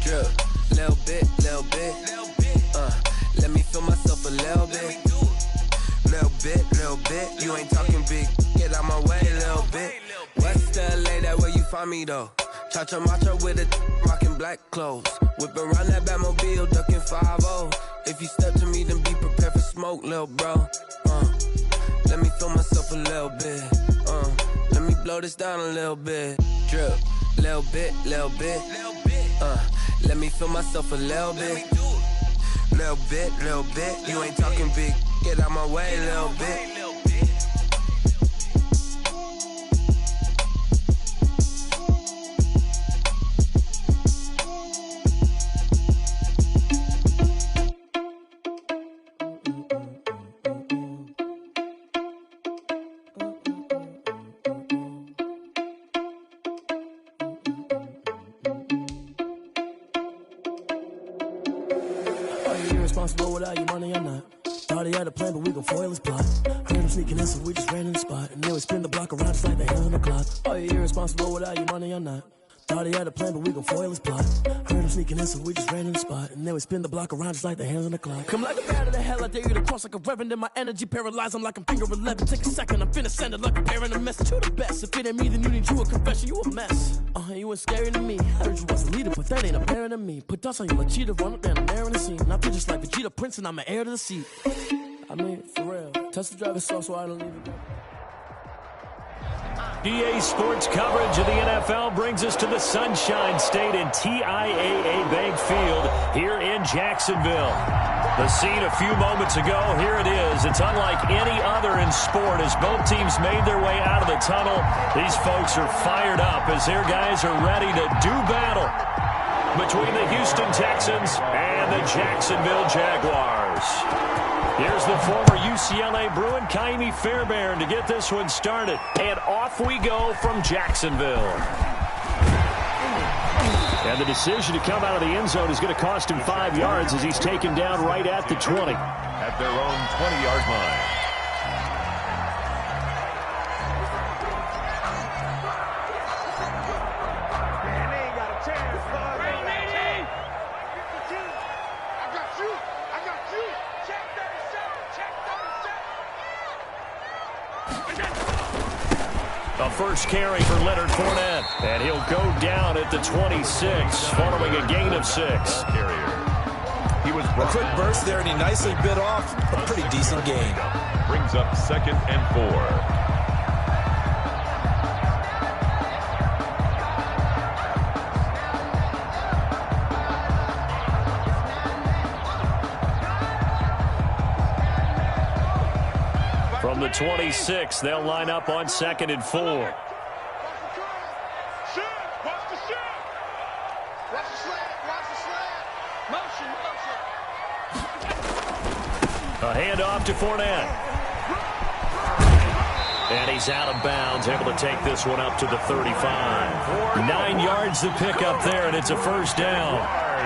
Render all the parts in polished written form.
Drip, little bit. Let me feel myself a little bit. Little bit. You ain't talking big. Get out my way, little bit. West LA, that where you find me though. Cha-cha matcha with a rockin' black clothes. Whippin' around that Batmobile, duckin' 5-0. If you step to me, then be prepared for smoke, lil' bro. Let me feel myself a little bit. Let me blow this down a little bit. Drip, little bit. Let me feel myself a little bit. Little bit. You ain't talking big. Get out my way, little bit. Irresponsible without your money or not. Thought he had a plan, but we gon' foil his plot. Heard him sneaking in, so we just ran in the spot. And then we spin the block around just like the hands on the clock. Are you irresponsible without your money or not? Thought he had a plan, but we gon' foil his plot. Heard him sneaking in, so we just ran in the spot. And then we spin the block around just like the hands on the clock. Come like a bat of the hell, I dare you to cross like a reverend. In my energy paralyzed, I'm like I'm finger 11. Take a second, I'm finna send it like a parent a message to the best. If it ain't me, then you need you a confession, you a mess. You ain't scary to me. I heard you was a leader, but that ain't apparent to me. Put dust on you like cheetah, run up down the air in the scene. And I feel just like Vegeta Prince, and I'm an heir to the seat. I mean, for real. Test the driver's soft so I don't leave it. EA Sports coverage of the NFL brings us to the Sunshine State in TIAA Bank Field here in Jacksonville. The scene a few moments ago, here it is. It's unlike any other in sport as both teams made their way out of the tunnel. These folks are fired up as their guys are ready to do battle between the Houston Texans and the Jacksonville Jaguars. Here's the former UCLA Bruin, Kaimi Fairbairn, to get this one started. And off we go from Jacksonville. And the decision to come out of the end zone is going to cost him 5 yards as he's taken down right at the 20. At their own 20-yard line. A first carry for Leonard Fournette, and he'll go down at the 26 following a gain of 6. He was a quick burst there, and he nicely bit off a pretty decent gain. Brings up 2nd and 4. From the 26, they'll line up on 2nd and 4. A handoff to Fournette. And he's out of bounds, able to take this one up to the 35. 9 yards to pick up there, and it's a first down.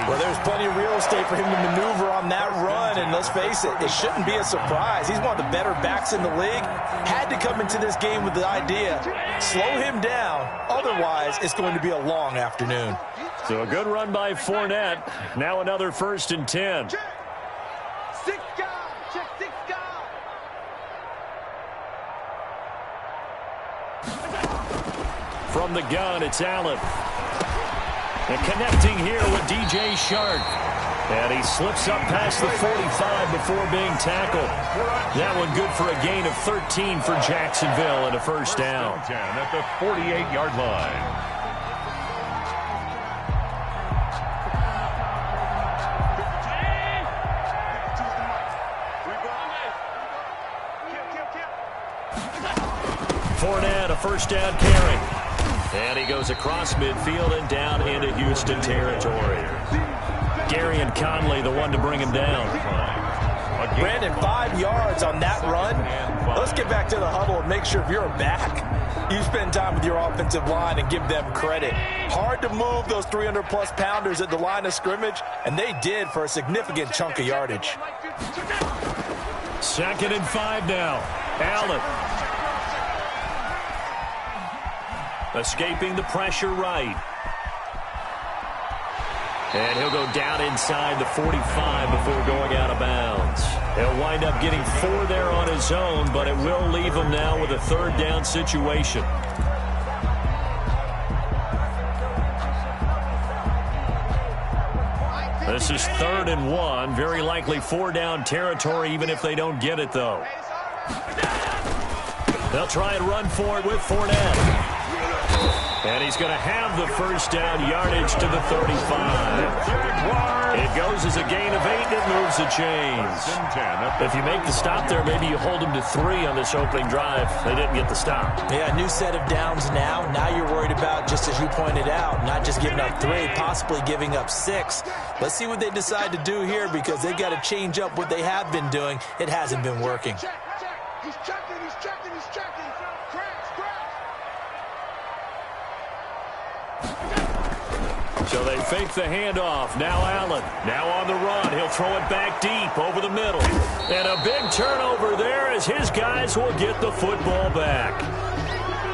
Well, there's plenty of real estate for him to maneuver on that run, and let's face it, it shouldn't be a surprise. He's one of the better backs in the league. Had to come into this game with the idea, slow him down, otherwise it's going to be a long afternoon. So a good run by Fournette. Now another 1st and 10. From the gun, it's Allen. And connecting here with DJ Shark. And he slips up past the 45 before being tackled. That one good for a gain of 13 for Jacksonville and a first down. At the 48-yard line. Fournette, a first down carry. And he goes across midfield and down into Houston territory. Gary and Conley, the one to bring him down. Brandon, 5 yards on that run. Let's get back to the huddle and make sure if you're a back, you spend time with your offensive line and give them credit. Hard to move those 300-plus pounders at the line of scrimmage, and they did for a significant chunk of yardage. 2nd and 5 now. Allen. Escaping the pressure right. And he'll go down inside the 45 before going out of bounds. He'll wind up getting 4 there on his own, but it will leave him now with a third down situation. This is 3rd and 1. Very likely 4-down territory, even if they don't get it, though. They'll try and run for it with Fournette. And he's going to have the first down, yardage to the 35. It goes as a gain of 8, and it moves the chains. If you make the stop there, maybe you hold them to 3 on this opening drive. They didn't get the stop. Yeah, new set of downs now. Now you're worried about, just as you pointed out, not just giving up 3, possibly giving up 6. Let's see what they decide to do here, because they've got to change up what they have been doing. It hasn't been working. He's checking. So they fake the handoff. Now Allen. Now on the run. He'll throw it back deep over the middle. And a big turnover there as his guys will get the football back.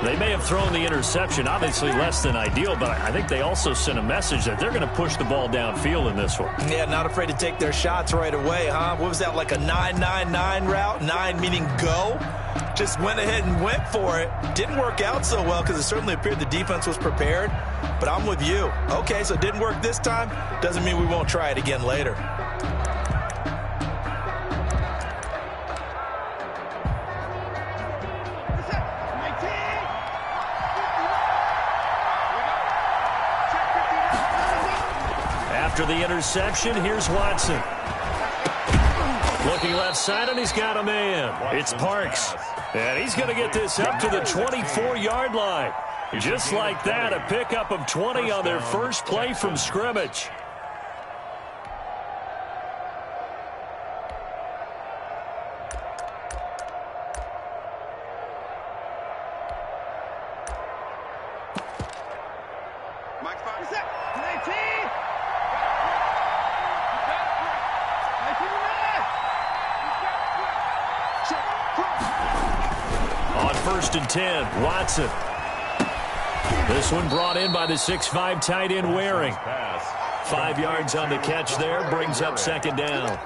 They may have thrown the interception, obviously less than ideal, but I think they also sent a message that they're going to push the ball downfield in this one. Yeah, not afraid to take their shots right away, huh? What was that, like a 9-9-9 route? 9 meaning go? Just went ahead and went for it. Didn't work out so well because it certainly appeared the defense was prepared. But I'm with you. Okay, so it didn't work this time. Doesn't mean we won't try it again later. After the interception, here's Watson. Looking left side, and he's got a man. It's Parks. And he's going to get this up to the 24-yard line. Just like that, a pickup of 20 on their first play from scrimmage. On 1st and 10, Watson. This one brought in by the 6'5" tight end Waring. 5 yards on the catch there, brings up 2nd down.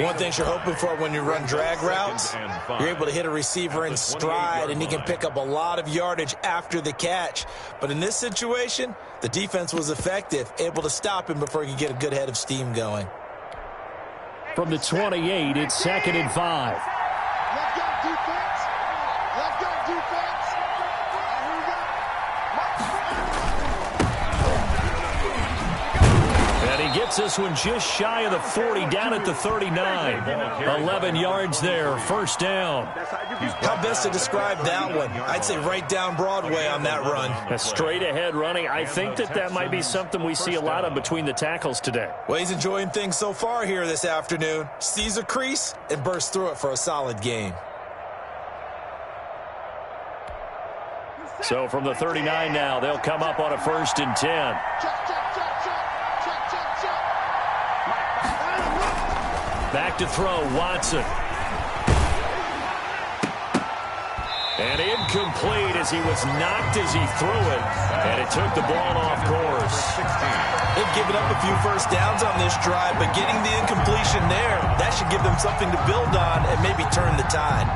One thing you're hoping for when you run drag routes, you're able to hit a receiver in stride, and he can pick up a lot of yardage after the catch. But in this situation, the defense was effective, able to stop him before he could get a good head of steam going. From the 28, it's 2nd and 5. Gets this one just shy of the 40, down at the 39. 11 yards there, 1st down. How best to describe that one? I'd say right down Broadway on that run. A straight ahead running. I think that might be something we see a lot of between the tackles today. Well, he's enjoying things so far here this afternoon. Sees a crease and bursts through it for a solid gain. So from the 39 now, they'll come up on a 1st and 10. Back to throw, Watson. And incomplete as he was knocked as he threw it. And it took the ball off course. They've given up a few first downs on this drive, but getting the incompletion there, that should give them something to build on and maybe turn the tide.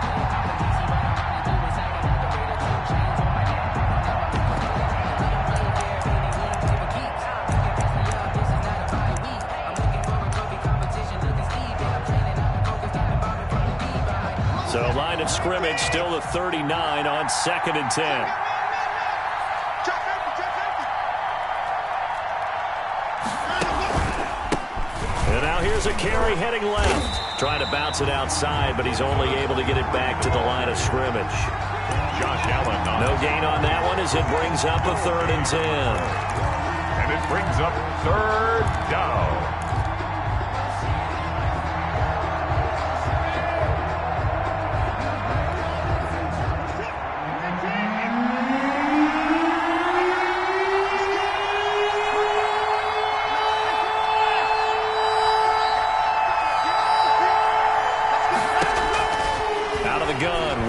So line of scrimmage still the 39 on 2nd and 10. And now here's a carry heading left. Trying to bounce it outside, but he's only able to get it back to the line of scrimmage. Josh Allen. No gain on that one as it brings up a 3rd and 10. And it brings up 3rd down.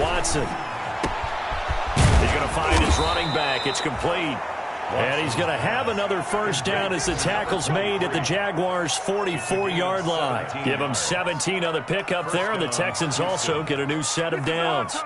Watson. He's going to find his running back. It's complete. And he's going to have another first down as the tackle's made at the Jaguars' 44-yard line. Give them 17 on the pickup there, and the Texans also get a new set of downs.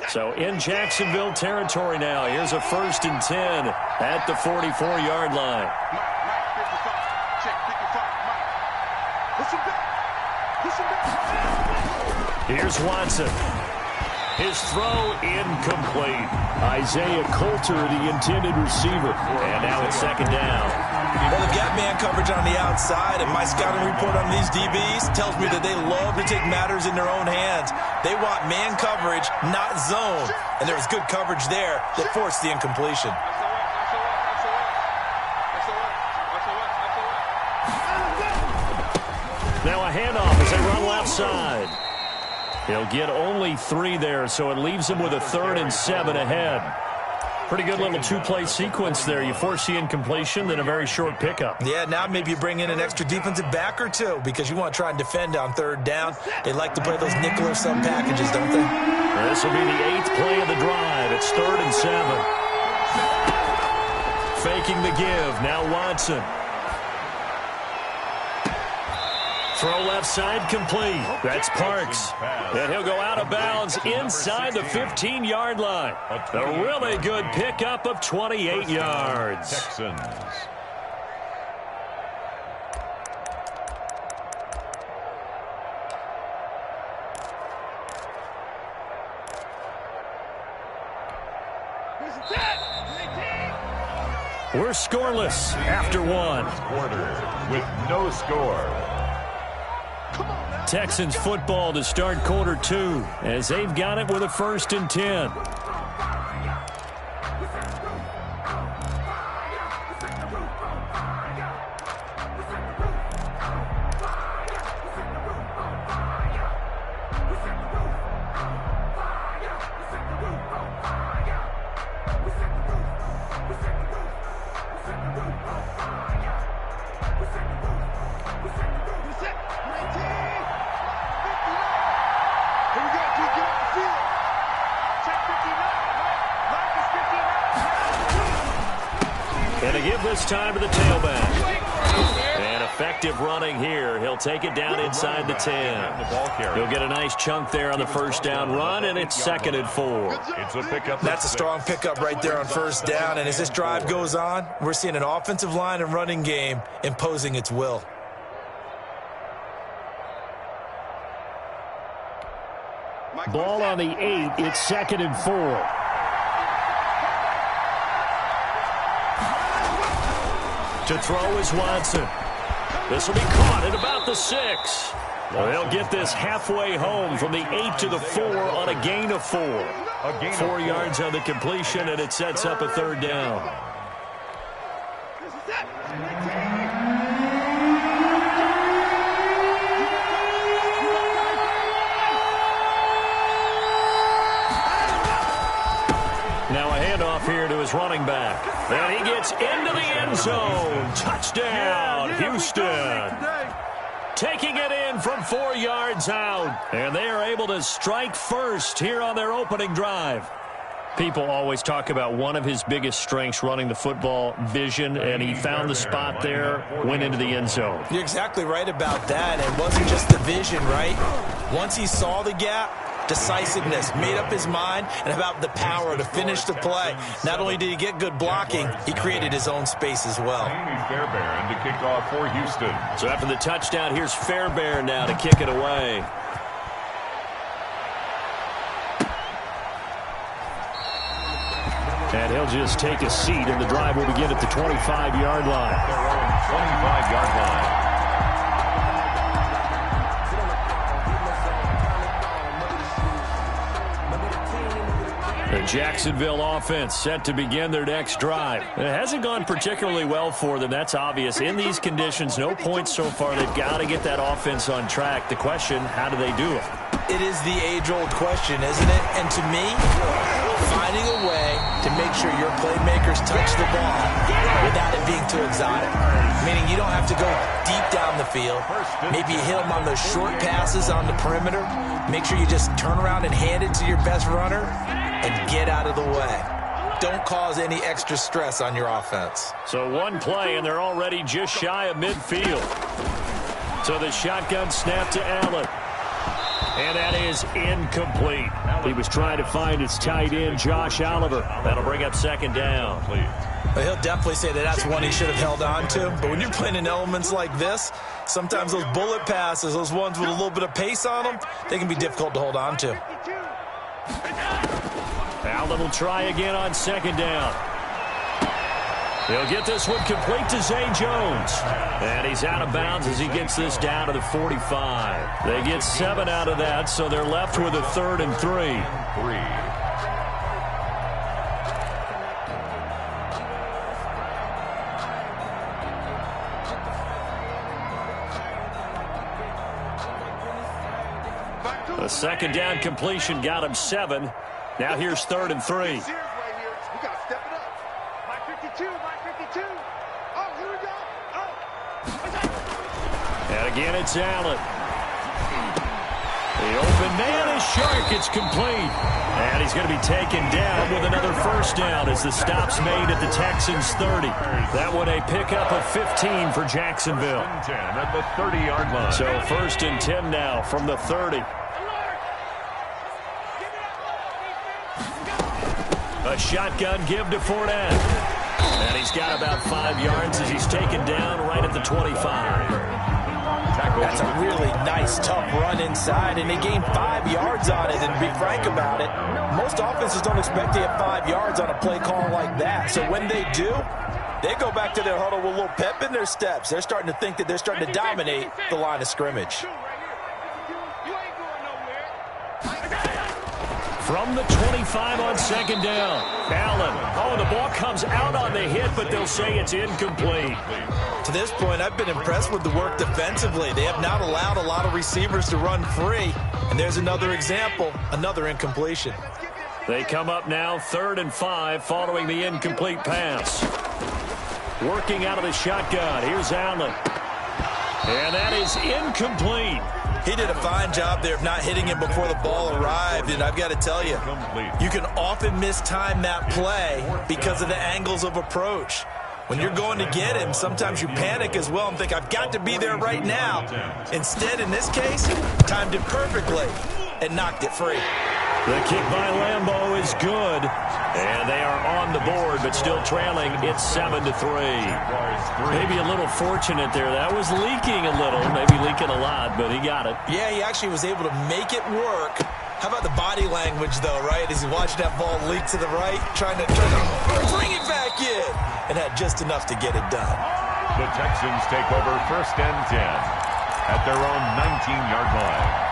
So in Jacksonville territory now. Here's a 1st and 10 at the 44-yard line. Here's Watson. His throw incomplete. Isaiah Coulter, the intended receiver. And now it's 2nd down. Well, the gap man coverage on the outside, and my scouting report on these DBs tells me that they love to take matters in their own hands. They want man coverage, not zone. And there was good coverage there that forced the incompletion. Now a handoff as they run left side. He'll get only 3 there, so it leaves him with a 3rd and 7 ahead. Pretty good little 2-play sequence there. You force the incompletion, then a very short pickup. Yeah, now maybe you bring in an extra defensive back or 2 because you want to try and defend on 3rd down. They like to play those nickel or sub packages, don't they? This will be the 8th play of the drive. It's 3rd and 7. Faking the give. Now Watson. Throw left side complete. That's Parks. And he'll go out of bounds inside the 15-yard line. A really good pickup of 28 yards. Texans. We're scoreless after 1. Quarter with no score. Texans football to start quarter 2 as they've got it with a 1st and 10. And to give this time to the tailback. And effective running here. He'll take it down inside the 10. He'll get a nice chunk there on the 1st down run, and it's 2nd and 4. It's a pickup. That's a strong pickup right there on 1st down. And as this drive goes on, we're seeing an offensive line and running game imposing its will. Ball on the 8. It's 2nd and 4. To throw is Watson. This will be caught at about the 6. They'll get this halfway home from the 8 to the 4 on a gain of 4. 4 yards on the completion, and it sets up a 3rd down. Now a handoff here to his running back. And he gets into the end zone. Touchdown, Houston. Taking it in from 4 yards out. And they are able to strike first here on their opening drive. People always talk about one of his biggest strengths running the football, vision, and he found the spot there, went into the end zone. You're exactly right about that. It wasn't just the vision, right? Once he saw the gap, decisiveness, made up his mind, and about the power to finish the play. Not only did he get good blocking, he created his own space as well. Fairbairn to kick off for Houston. So after the touchdown, here's Fairbairn now to kick it away. And he'll just take a seat, and the drive will begin at the 25-yard line. 25-yard line. The Jacksonville offense set to begin their next drive. It hasn't gone particularly well for them. That's obvious. In these conditions, no points so far. They've got to get that offense on track. The question, how do they do it? It is the age-old question, isn't it? And to me, finding a way to make sure your playmakers touch the ball without it being too exotic. Meaning you don't have to go deep down the field. Maybe you hit them on those short passes on the perimeter. Make sure you just turn around and hand it to your best runner and get out of the way. Don't cause any extra stress on your offense. So one play, and they're already just shy of midfield. So the shotgun snap to Allen. And that is incomplete. He was trying to find his tight end, Josh Oliver. That'll bring up second down. Well, he'll definitely say that that's one he should have held on to. But when you're playing in elements like this, sometimes those bullet passes, those ones with a little bit of pace on them, they can be difficult to hold on to. Allen will try again on second down. He'll get this one complete to Zay Jones. And he's out of bounds as he gets this down to the 45. They get 7 out of that, so they're left with a 3rd and 3. A second down completion got him 7. Now here's 3rd and 3. And again, it's Allen. The open man is sharp. It's complete. And he's going to be taken down with another first down as the stop's made at the Texans' 30. That one a pickup of 15 for Jacksonville. 10 at the 30-yard line. So 1st and 10 now from the 30. A shotgun give to Fournette. And he's got about 5 yards as he's taken down right at the 25. That's a really nice, tough run inside, and they gained 5 yards on it. And to be frank about it, most offenses don't expect to get 5 yards on a play call like that. So when they do, they go back to their huddle with a little pep in their steps. They're starting to think that they're starting to dominate the line of scrimmage. From the 25 on second down, Allen. Oh, the ball comes out on the hit, but they'll say it's incomplete. To this point, I've been impressed with the work defensively. They have not allowed a lot of receivers to run free. And there's another example, another incompletion. They come up now 3rd and 5 following the incomplete pass. Working out of the shotgun. Here's Allen. And that is incomplete. He did a fine job there of not hitting him before the ball arrived, and I've got to tell you, you can often mistime that play because of the angles of approach. When you're going to get him, sometimes you panic as well and think, I've got to be there right now. Instead, in this case, timed it perfectly and knocked it free. The kick by Lambeau is good, and they are on the board, but still trailing. It's 7-3. Maybe a little fortunate there. That was leaking a little, maybe leaking a lot, but he got it. Yeah, he actually was able to make it work. How about the body language, though, right? As he watched that ball leak to the right, trying to bring it back in, and had just enough to get it done. The Texans take over 1st and 10 at their own 19-yard line.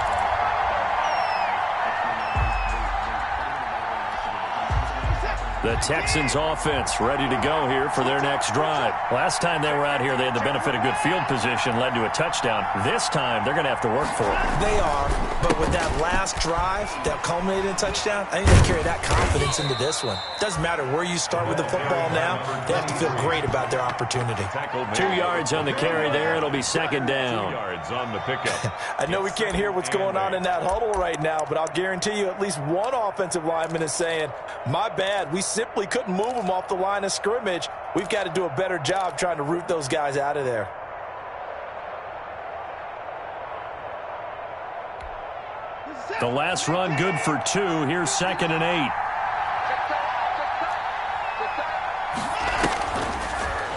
The Texans offense ready to go here for their next drive. Last time they were out here, they had the benefit of good field position, led to a touchdown. This time, they're going to have to work for it. They are, but with that last drive that culminated in a touchdown, I think they carry that confidence into this one. Doesn't matter where you start with the football now, they have to feel great about their opportunity. 2 yards on the carry there. It'll be second down. 2 yards on the pickup. I know we can't hear what's going on in that huddle right now, but I'll guarantee you at least one offensive lineman is saying, my bad, we simply couldn't move them off the line of scrimmage. We've got to do a better job trying to root those guys out of there. The last run good for 2. Here's 2nd and 8.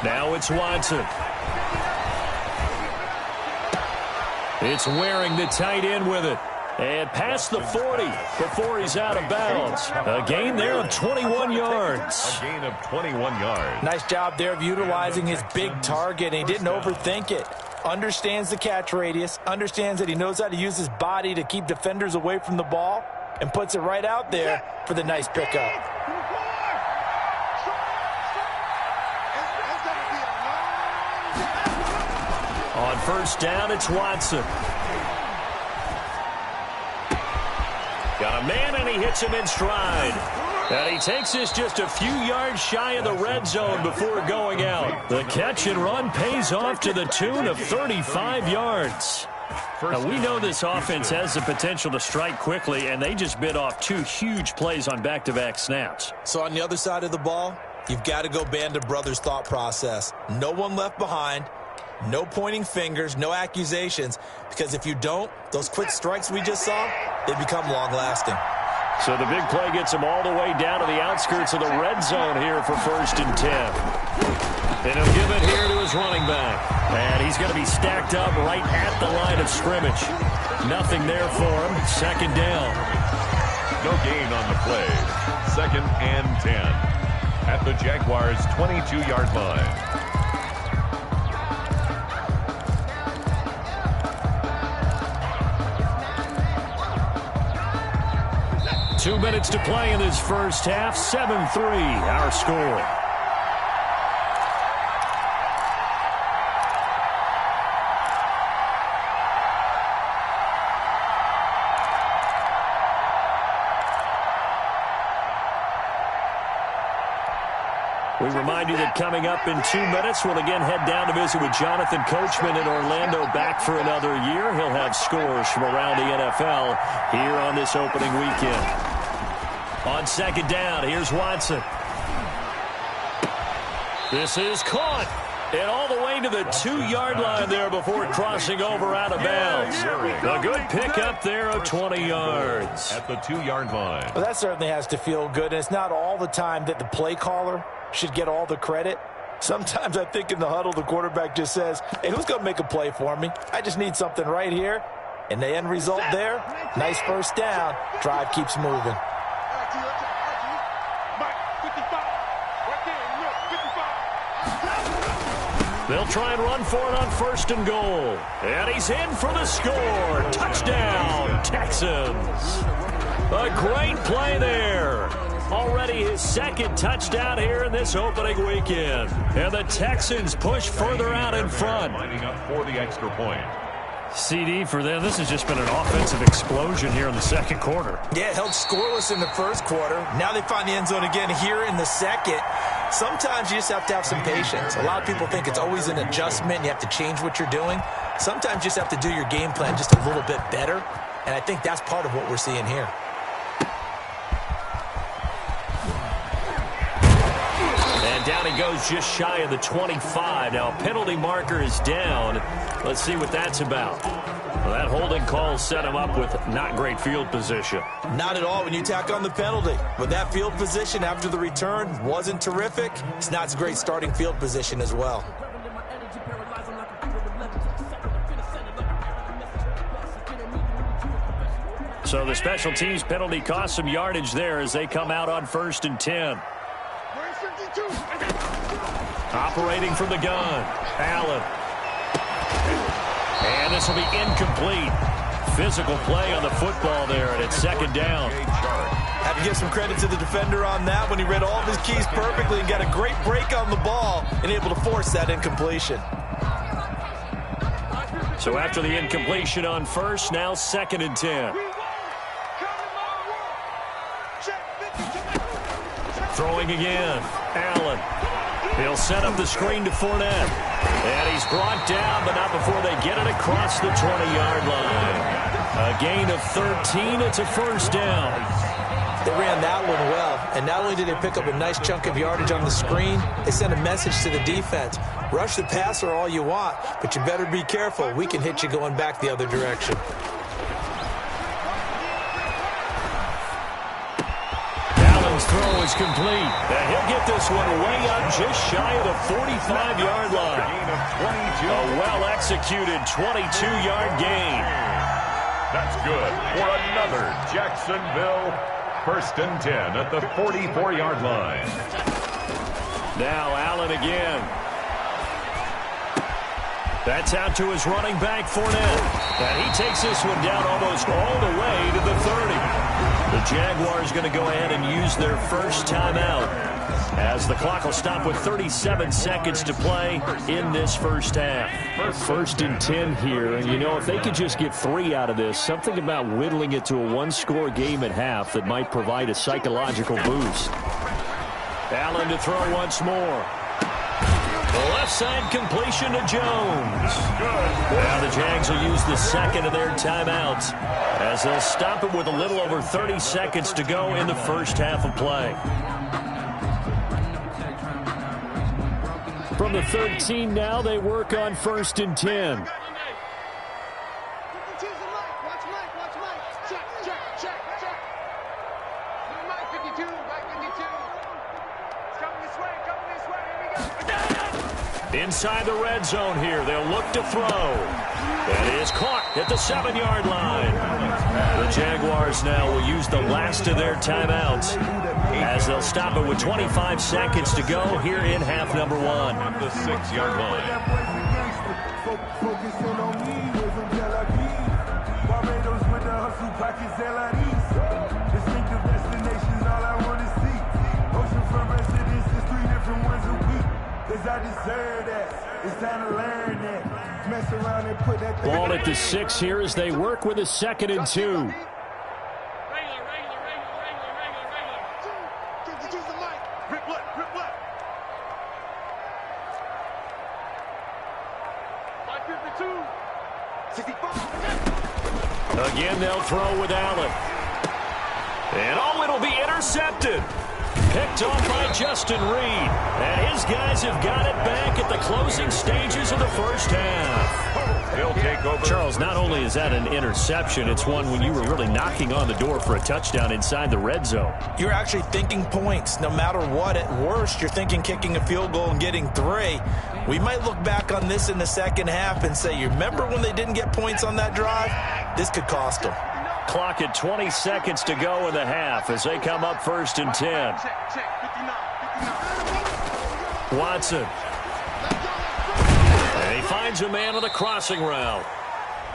Now it's Watson. It's Waring, the tight end, with it. And past the 40 before he's out of bounds. A gain there of 21 yards. A gain of 21 yards. Nice job there of utilizing his big target. And he didn't overthink it. Understands the catch radius. Understands that he knows how to use his body to keep defenders away from the ball. and puts it right out there for the nice pickup. On first down, it's Watson. Got a man, and he hits him in stride. And he takes this just a few yards shy of the red zone before going out. The catch and run pays off to the tune of 35 yards. Now, we know this offense has the potential to strike quickly, and they just bit off 2 huge plays on back-to-back snaps. So on the other side of the ball, you've got to go Band of Brothers thought process. No one left behind. No pointing fingers, no accusations, because if you don't, those quick strikes we just saw, they become long-lasting. So the big play gets him all the way down to the outskirts of the red zone here for 1st and 10. And he'll give it here to his running back. And he's going to be stacked up right at the line of scrimmage. Nothing there for him. 2nd down. No gain on the play. 2nd and 10. At the Jaguars' 22-yard line. 2 minutes to play in this first half. 7-3, our score. We remind you that coming up in 2 minutes, we'll again head down to visit with Jonathan Coachman in Orlando, back for another year. He'll have scores from around the NFL here on this opening weekend. On 2nd down, here's Watson. This is caught. And all the way to the 2-yard line there before crossing over out of bounds. A good pickup there of 20 yards. At the 2-yard line. Well, that certainly has to feel good. And it's not all the time that the play caller should get all the credit. Sometimes I think in the huddle, the quarterback just says, hey, who's going to make a play for me? I just need something right here. And the end result there, nice 1st down. Drive keeps moving. They'll try and run for it on 1st and goal. And he's in for the score. Touchdown, Texans. A great play there. Already his 2nd touchdown here in this opening weekend. And the Texans push further out in front. Lining up for the extra point. CD for them. This has just been an offensive explosion here in the 2nd quarter. Yeah, held scoreless in the 1st quarter. Now they find the end zone again here in the 2nd. Sometimes you just have to have some patience. A lot of people think it's always an adjustment. You have to change what you're doing. Sometimes you just have to do your game plan just a little bit better. And I think that's part of what we're seeing here. And down he goes just shy of the 25. Now a penalty marker is down. Let's see what that's about. Well, that holding call set him up with not great field position. Not at all when you tack on the penalty. But that field position after the return wasn't terrific. It's not a great starting field position as well. So the special teams penalty cost some yardage there as they come out on 1st and 10. Operating from the gun, Allen. And this will be incomplete. Physical play on the football there, and it's 2nd down. Have to give some credit to the defender on that when he read all of his keys perfectly and got a great break on the ball and able to force that incompletion. So after the incompletion on 1st, now 2nd and 10. Throwing again, Allen. He'll set up the screen to Fournette. And he's brought down, but not before they get it across the 20-yard line. A gain of 13. It's a 1st down. They ran that one well. And not only did they pick up a nice chunk of yardage on the screen, they sent a message to the defense. Rush the passer all you want, but you better be careful. We can hit you going back the other direction. Throw is complete. And he'll get this one way up just shy of the 45-yard line. A well-executed 22-yard gain. That's good for another Jacksonville 1st and 10 at the 44-yard line. Now Allen again. That's out to his running back, Fournette. And he takes this one down almost all the way to the 30. The The Jaguars going to go ahead and use their first timeout as the clock will stop with 37 seconds to play in this first half. First and 10 here, and if they could just get 3 out of this, something about whittling it to a one-score game at half that might provide a psychological boost. Allen to throw once more. The left side completion to Jones. Now the Jags will use the second of their timeouts as they'll stop it with a little over 30 seconds to go in the first half of play. From the 13 now, they work on first and 10. Inside the red zone here, they'll look to throw. That is caught at the 7-yard line. The Jaguars now will use the last of their timeouts as they'll stop it with 25 seconds to go here in half number 1. At the 6-yard line. Ball at the 6 here as they work with a 2nd and 2. Again, they'll throw with Allen. And it'll be intercepted. Picked off by Justin Reed. And his guys have got it back at the closing stages of the first half. He'll take over. Charles, not only is that an interception, it's one when you were really knocking on the door for a touchdown inside the red zone. You're actually thinking points. No matter what, at worst, you're thinking kicking a field goal and getting 3. We might look back on this in the second half and say, you remember when they didn't get points on that drive? This could cost them. Clock at 20 seconds to go in the half as they come up first and 10. Watson. And he finds a man on the crossing route.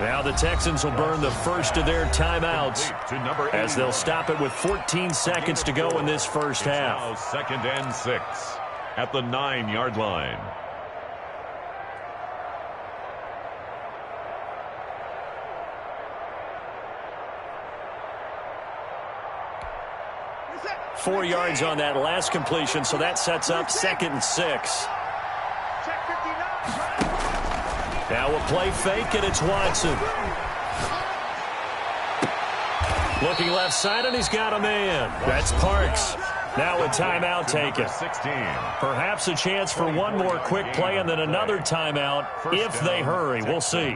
Now the Texans will burn the first of their timeouts as they'll stop it with 14 seconds to go in this first half. Now 2nd and 6 at the 9-yard line. Four yards on that last completion, so that sets up 2nd and 6. Now a play fake, and it's Watson. Looking left side, and he's got a man. That's Parks. Now a timeout taken. 16. Perhaps a chance for one more quick play and then another timeout if they hurry. We'll see.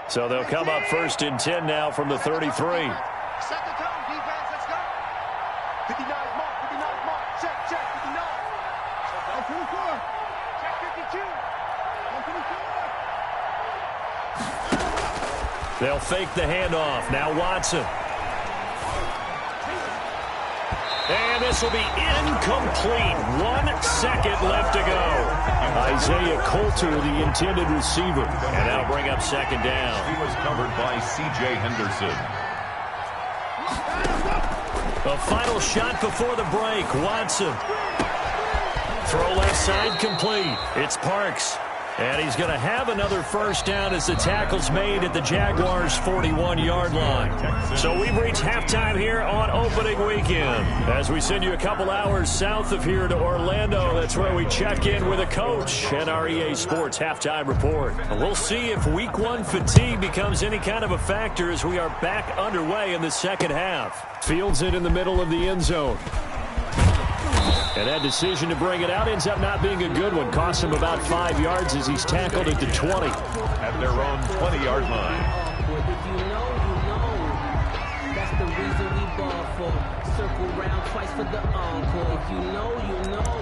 So they'll come up first and 10 now from the 33. Set the tone, defense, let's go. 59 mark, 59 mark. Check, 59. Check 54. Check 52. They'll fake the handoff. Now Watson. And this will be incomplete. 1 second left to go. Isaiah Coulter, the intended receiver. And that'll bring up 2nd down. He was covered by C.J. Henderson. A final shot before the break. Watson. Throw left side complete. It's Parks. And he's going to have another first down as the tackle's made at the Jaguars' 41-yard line. So we've reached halftime here on opening weekend. As we send you a couple hours south of here to Orlando, that's where we check in with a coach and our EA Sports halftime report. We'll see if Week 1 fatigue becomes any kind of a factor as we are back underway in the second half. Fields it in the middle of the end zone. And that decision to bring it out ends up not being a good one. Costs him about 5 yards as he's tackled at the 20. At their own 20-yard line. If you know, you know. That's the reason we ball for. Circle round twice for the encore. If you know, you know.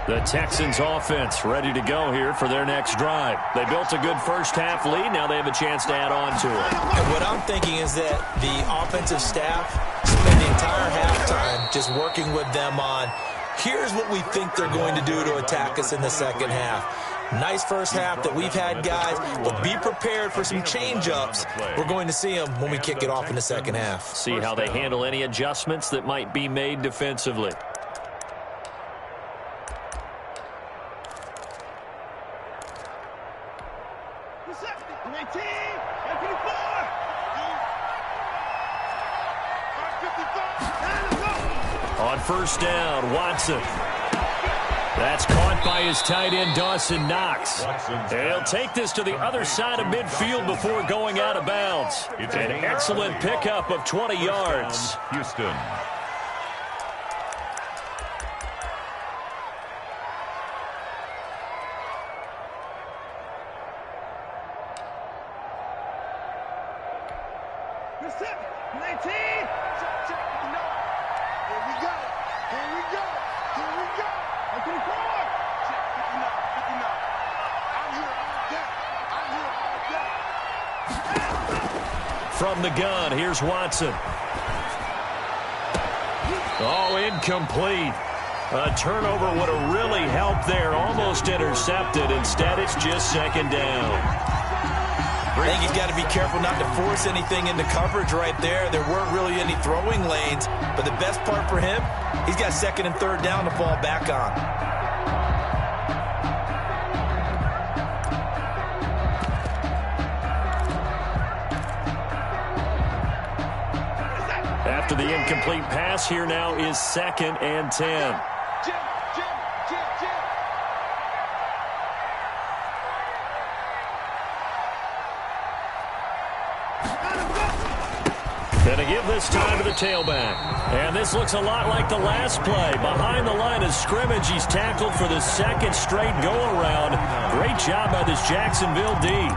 The Texans offense ready to go here for their next drive. They built a good first half lead. Now they have a chance to add on to it. And what I'm thinking is that the offensive staff spending entire halftime just working with them on, here's what we think they're going to do to attack us in the second half. Nice first half that we've had, guys, but be prepared for some change-ups. We're going to see them when we kick it off in the second half. See how they handle any adjustments that might be made defensively. On first down, Watson. That's caught by his tight end, Dawson Knox. And he'll take this to the other side of midfield before going out of bounds. An excellent pickup of 20 yards. Houston. From the gun, here's Watson. Oh, incomplete. A turnover would have really helped there. Almost intercepted. Instead, it's just second down. I think he's got to be careful not to force anything into coverage right there. There weren't really any throwing lanes. But the best part for him, he's got second and third down to fall back on. After the incomplete pass, here now is second and 10. Gonna give this time to the tailback. And this looks a lot like the last play. Behind the line of scrimmage, he's tackled for the second straight go-around. Great job by this Jacksonville D.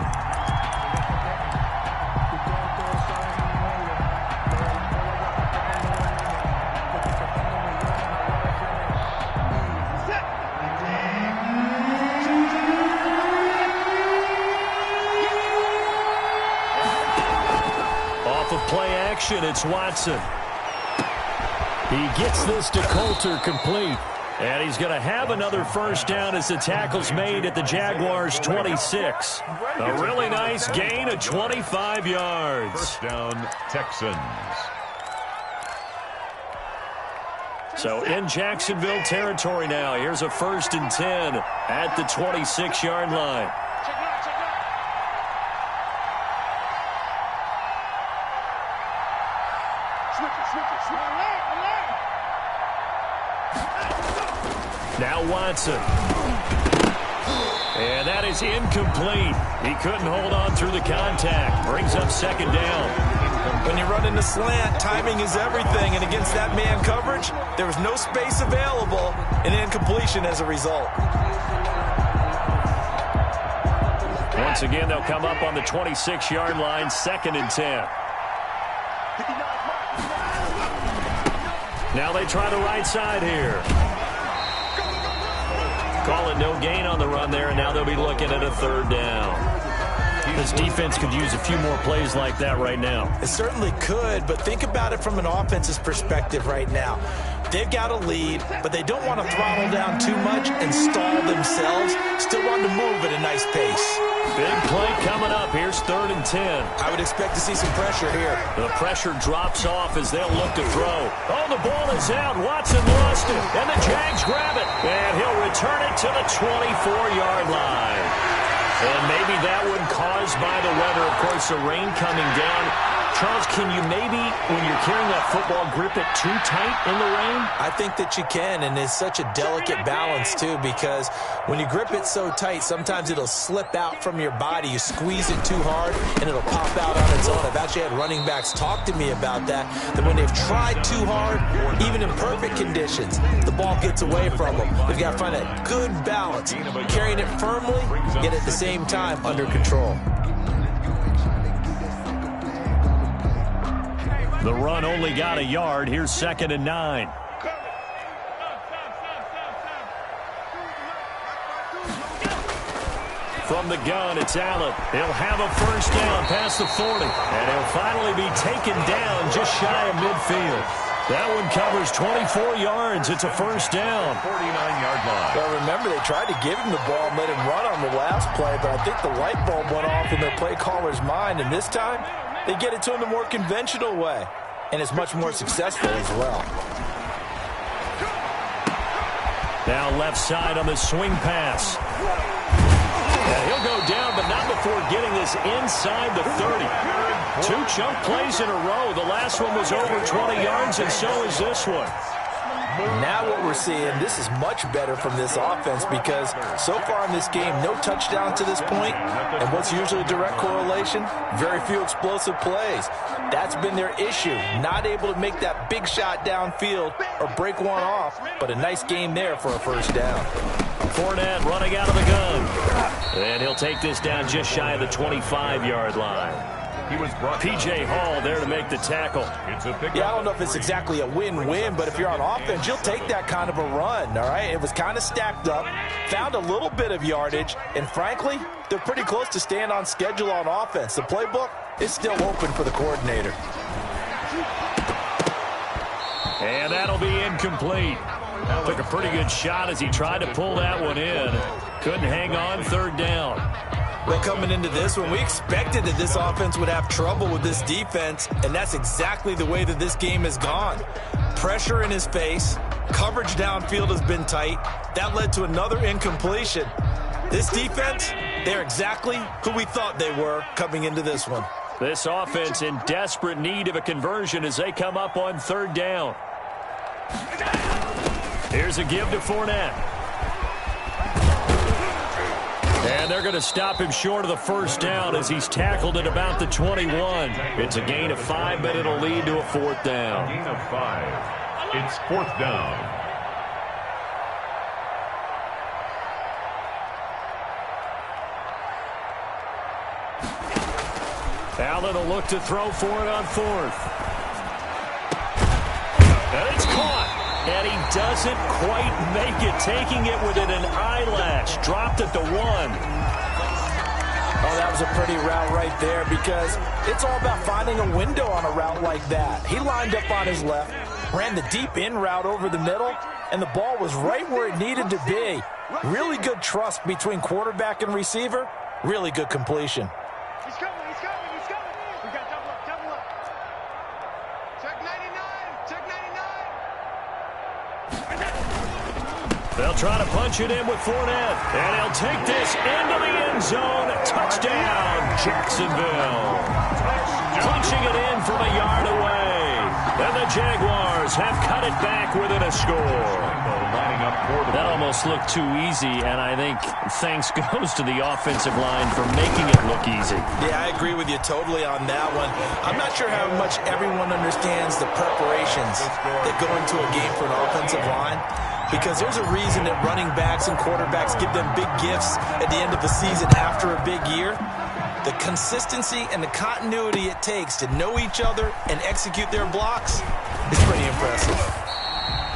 It's Watson. He gets this to Coulter complete. And he's going to have another first down as the tackle's made at the Jaguars' 26. A really nice gain of 25 yards. First down, Texans. So in Jacksonville territory now. Here's a 1st and 10 at the 26-yard line. Now Watson. And that is incomplete. He couldn't hold on through the contact. Brings up second down. When you run in the slant, timing is everything. And against that man coverage, there was no space available, and incompletion as a result. Once again, they'll come up on the 26-yard line, 2nd and 10. Now they try the right side here. Call it no gain on the run there, and now they'll be looking at a 3rd down. This defense could use a few more plays like that right now. It certainly could, but think about it from an offense's perspective right now. They've got a lead, but they don't want to throttle down too much and stall themselves. Still want to move at a nice pace. Big play coming up. Here's 3rd and 10. I would expect to see some pressure here. The pressure drops off as they'll look to throw. Oh, the ball is out. Watson lost it, and the Jags grab it. And he'll return it to the 24-yard line. And maybe that one caused by the weather. Of course, the rain coming down. Charles, can you maybe, when you're carrying that football, grip it too tight in the rain? I think that you can, and it's such a delicate balance, too, because when you grip it so tight, sometimes it'll slip out from your body. You squeeze it too hard, and it'll pop out on its own. I've actually had running backs talk to me about that when they've tried too hard, even in perfect conditions, the ball gets away from them. We've got to find a good balance, carrying it firmly, yet at the same time under control. The run only got a yard. Here's 2nd and 9. From the gun, it's Allen. He'll have a first down past the 40. And he'll finally be taken down just shy of midfield. That one covers 24 yards. It's a first down. 49-yard line. Well, remember, they tried to give him the ball and let him run on the last play, but I think the light bulb went off in their play caller's mind, and this time they get it to him the more conventional way, and it's much more successful as well. Now left side on the swing pass. He'll go down, but not before getting this inside the 30. 2 chunk plays in a row. The last one was over 20 yards, and so is this one. Now what we're seeing, this is much better from this offense because so far in this game, no touchdown to this point, and what's usually a direct correlation? Very few explosive plays. That's been their issue, not able to make that big shot downfield or break one off, but a nice game there for a first down. Fournette running out of the gun. And he'll take this down just shy of the 25-yard line. P.J. Hall there to make the tackle. Yeah, I don't know if it's exactly a win-win, but if you're on offense, you'll take that kind of a run, all right? It was kind of stacked up, found a little bit of yardage, and frankly, they're pretty close to staying on schedule on offense. The playbook is still open for the coordinator. And that'll be incomplete. Took a pretty good shot as he tried to pull that one in. Couldn't hang on, third down. Well, coming into this one, we expected that this offense would have trouble with this defense, and that's exactly the way that this game has gone. Pressure in his face, coverage downfield has been tight. That led to another incompletion. This defense, they're exactly who we thought they were coming into this one. This offense in desperate need of a conversion as they come up on third down. Here's a give to Fournette. And they're going to stop him short of the first down as he's tackled at about the 21. It's a gain of 5, but it'll lead to a fourth down. Gain of 5. It's fourth down. Allen will look to throw for it on fourth. And it's caught. And he doesn't quite make it, taking it within an eyelash. Dropped at the 1. Oh, that was a pretty route right there because it's all about finding a window on a route like that. He lined up on his left, ran the deep in route over the middle, and the ball was right where it needed to be. Really good trust between quarterback and receiver. Really good completion. He's coming, he's coming, he's coming. We got double up, double up. Check 99, check 99. They'll try to punch it in with Fournette. And he'll take this into the end zone. Touchdown, Jacksonville. Punching it in from a yard away. And the Jaguars have cut it back within a score. That almost looked too easy, and I think thanks goes to the offensive line for making it look easy. Yeah, I agree with you totally on that one. I'm not sure how much everyone understands the preparations that go into a game for an offensive line, because there's a reason that running backs and quarterbacks give them big gifts at the end of the season after a big year. The consistency and the continuity it takes to know each other and execute their blocks is pretty impressive.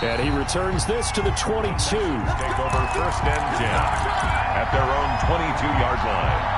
And he returns this to the 22. Take over first and 10 at their own 22-yard line.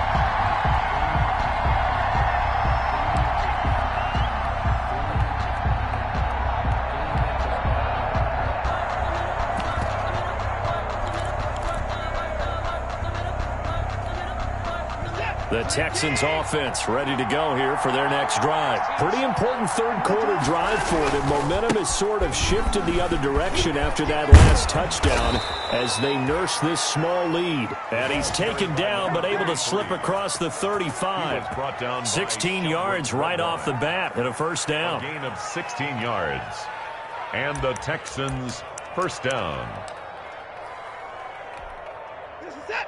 The Texans offense ready to go here for their next drive. Pretty important third quarter drive for them. Momentum has sort of shifted the other direction after that last touchdown as they nurse this small lead. And he's taken down but able to slip across the 35. 16 yards right off the bat and a first down. A gain of 16 yards. And the Texans first down.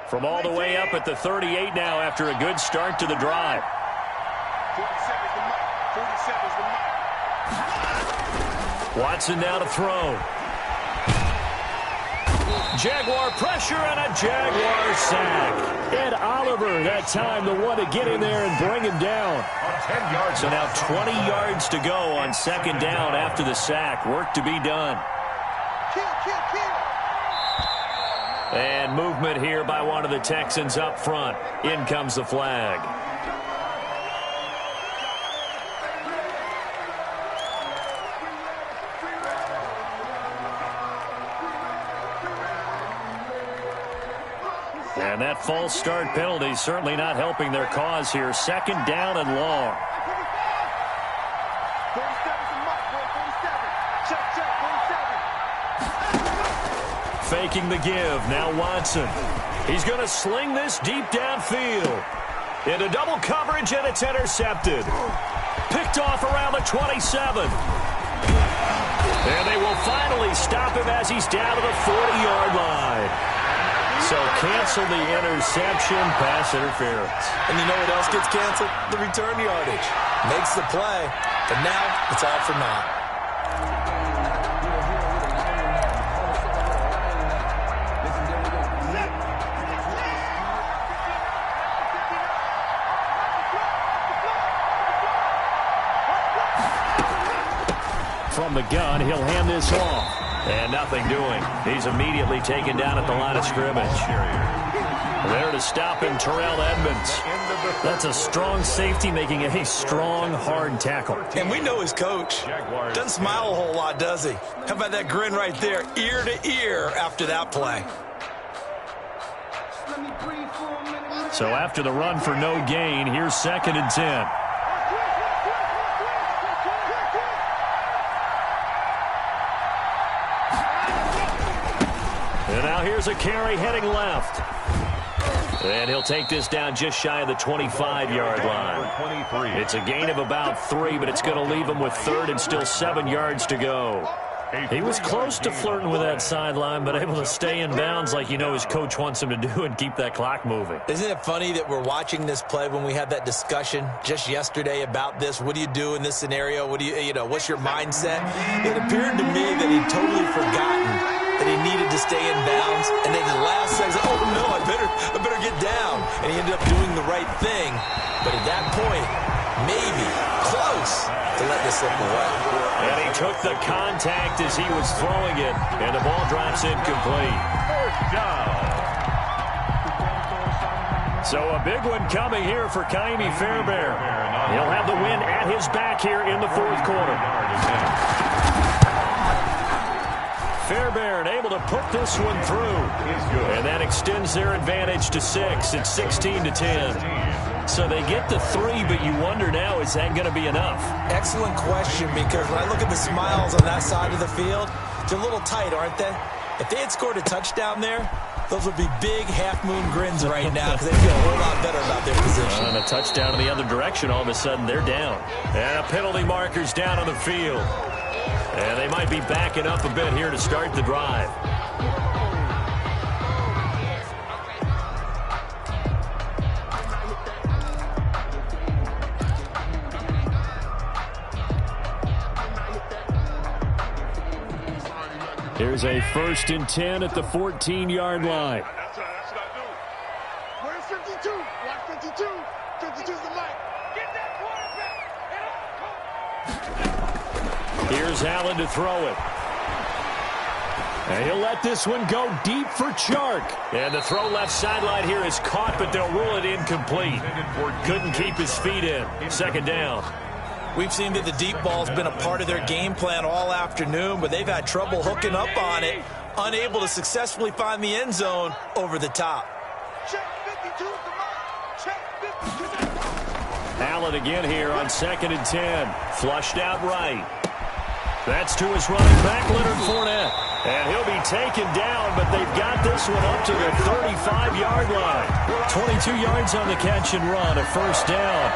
From all the way up at the 38 now after a good start to the drive. 47's the mark. 47's the mark. Watson now to throw. Jaguar pressure and a Jaguar sack. Ed Oliver that time the one to get in there and bring him down. 10 yards. So now 20 yards to go on second down after the sack. Work to be done. Kill, kill, kill. And movement here by one of the Texans up front. In comes the flag. And that false start penalty certainly not helping their cause here. Second down and long. 47. Faking the give. Now Watson. He's going to sling this deep downfield. Into double coverage, and it's intercepted. Picked off around the 27. And they will finally stop him as he's down to the 40-yard line. So cancel the interception, pass interference. And you know what else gets canceled? The return yardage. Makes the play, but now it's all for naught. From the gun, he'll hand this off. And nothing doing. He's immediately taken down at the line of scrimmage. There to stop him, Terrell Edmonds. That's a strong safety making a strong, hard tackle. And we know his coach. Doesn't smile a whole lot, does he? How about that grin right there, ear to ear after that play? So after the run for no gain, here's 2nd and 10. And now here's a carry heading left. And he'll take this down just shy of the 25-yard line. It's a gain of about 3, but it's going to leave him with 3rd and still 7 yards to go. He was close to flirting with that sideline, but able to stay in bounds like his coach wants him to do and keep that clock moving. Isn't it funny that we're watching this play when we had that discussion just yesterday about this? What do you do in this scenario? What do what's your mindset? It appeared to me that he'd totally forgotten that he needed to stay in bounds, and then the last second, oh no, I better get down. And he ended up doing the right thing. But at that point, maybe close to let this slip away. And he took the contact as he was throwing it, and the ball drops incomplete. 4th down. So a big one coming here for Kaimi Fairbairn. He'll have the win at his back here in the 4th quarter. Fairbairn able to put this one through. And that extends their advantage to 6. It's 16-10. So they get the 3, but you wonder now, is that going to be enough? Excellent question, because when I look at the smiles on that side of the field, they're a little tight, aren't they? If they had scored a touchdown there, those would be big half-moon grins right now because they feel a whole lot better about their position. And a touchdown in the other direction, all of a sudden they're down. And a penalty marker's down on the field. And they might be backing up a bit here to start the drive. Here's a 1st and 10 at the 14-yard line. That's what I do. Where's 52? Watch 52. 52's the mic. Get that quarterback. Here's Allen to throw it. And he'll let this one go deep for Chark. And the throw left sideline here is caught, but they'll rule it incomplete. Couldn't keep his feet in. 2nd down. We've seen that the deep ball's been a part of their game plan all afternoon, but they've had trouble hooking up on it, unable to successfully find the end zone over the top. Check 52's the mic. Check 52's the mic. Allen again here on 2nd and 10. Flushed out right. That's to his running back, Leonard Fournette. And he'll be taken down, but they've got this one up to the 35-yard line. 22 yards on the catch and run, a 1st down.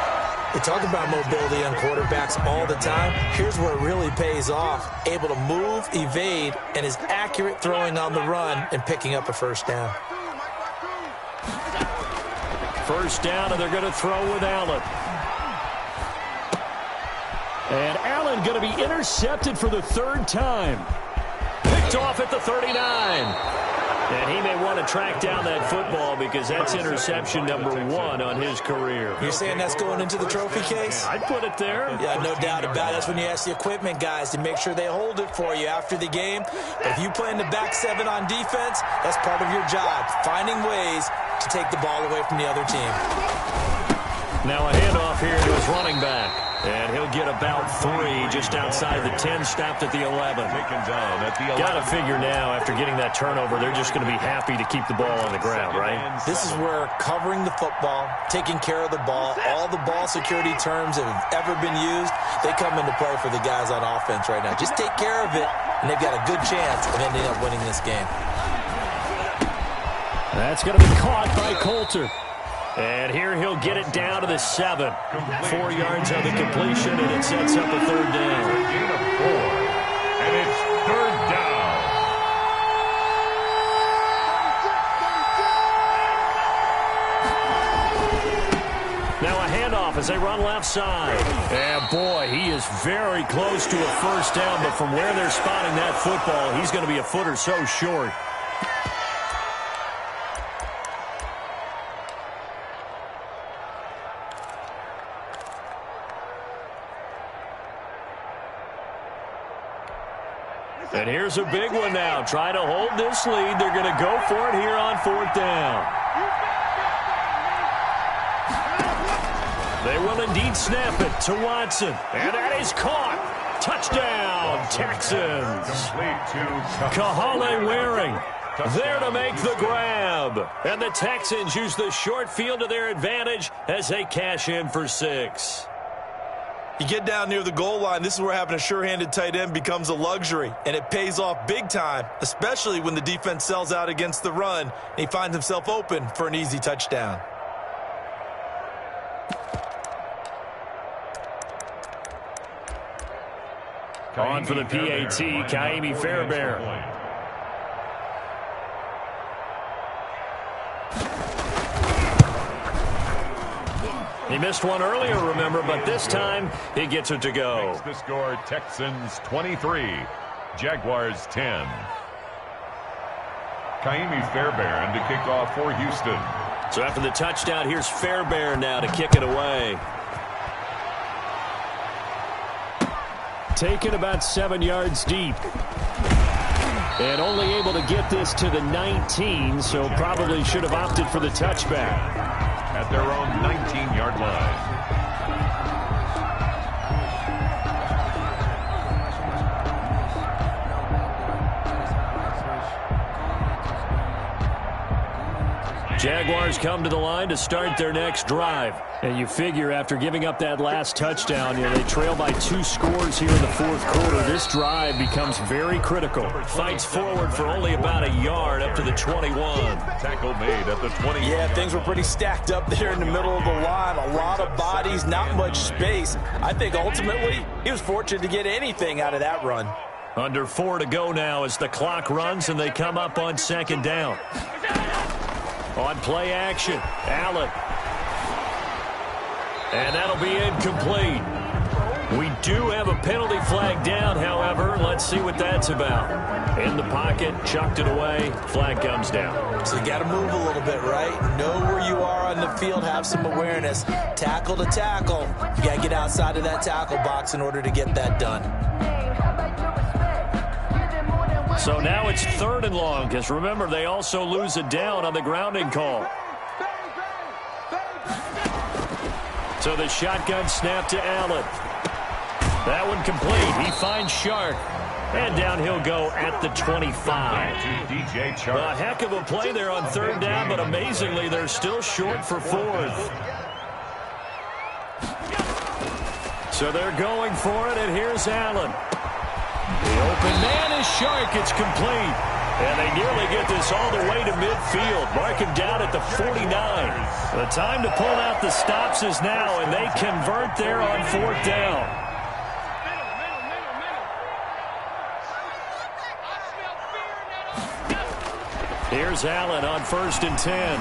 We talk about mobility on quarterbacks all the time. Here's where it really pays off. Able to move, evade, and is accurate throwing on the run and picking up a 1st down. 1st down, and they're going to throw with Allen. And Allen going to be intercepted for the 3rd time. Picked off at the 39. And he may want to track down that football because that's interception number 1 on his career. You're saying that's going into the trophy case? I'd put it there. Yeah, no doubt about it. That's when you ask the equipment guys to make sure they hold it for you after the game. But if you play in the back 7 on defense, that's part of your job, finding ways to take the ball away from the other team. Now a handoff here to his running back. And he'll get about 3 just outside the 10, stopped at the 11. Got to figure now, after getting that turnover, they're just going to be happy to keep the ball on the ground, right? This is where covering the football, taking care of the ball, all the ball security terms that have ever been used, they come into play for the guys on offense right now. Just take care of it, and they've got a good chance of ending up winning this game. That's going to be caught by Coulter. And here he'll get it down to the 7. 4 yards on the completion, and it sets up a third down. Gain of 4, and it's third down. Now a handoff as they run left side. And boy, he is very close to a first down, but from where they're spotting that football, he's going to be a foot or so short. And here's a big one now. Trying to hold this lead. They're going to go for it here on 4th down. They will indeed snap it to Watson. And that is caught. Touchdown, Texans. Kahale Waring there to make the grab. And the Texans use the short field to their advantage as they cash in for 6. You get down near the goal line, this is where having a sure-handed tight end becomes a luxury, and it pays off big time, especially when the defense sells out against the run, and he finds himself open for an easy touchdown. On for the PAT, Kaimi Fairbairn. He missed one earlier, remember, but this time he gets it to go. Makes the score Texans 23, Jaguars 10. Kaimi Fairbairn to kick off for Houston. So after the touchdown, here's Fairbairn now to kick it away. Taken about 7 yards deep. And only able to get this to the 19, so probably should have opted for the touchback. At their own 19-yard line. Jaguars come to the line to start their next drive. And you figure after giving up that last touchdown, they trail by 2 scores here in the 4th quarter. This drive becomes very critical. Fights forward for only about a yard up to the 21. Tackle made at the 20. Yeah, things were pretty stacked up there in the middle of the line. A lot of bodies, not much space. I think ultimately he was fortunate to get anything out of that run. Under 4 to go now as the clock runs and they come up on 2nd down. On play action, Allen. And that'll be incomplete. We do have a penalty flag down, however. Let's see what that's about. In the pocket, chucked it away, flag comes down. So you got to move a little bit, right? Know where you are on the field, have some awareness. Tackle to tackle. You got to get outside of that tackle box in order to get that done. So now it's 3rd and long, because remember, they also lose a down on the grounding call. So the shotgun snap to Allen. That one complete. He finds Shark. And down he'll go at the 25. A heck of a play there on 3rd down, but amazingly, they're still short for 4th. So they're going for it, and here's Allen. The open man is Shark. It's complete. And they nearly get this all the way to midfield. Mark him down at the 49. The time to pull out the stops is now, and they convert there on 4th down. Here's Allen on 1st and 10.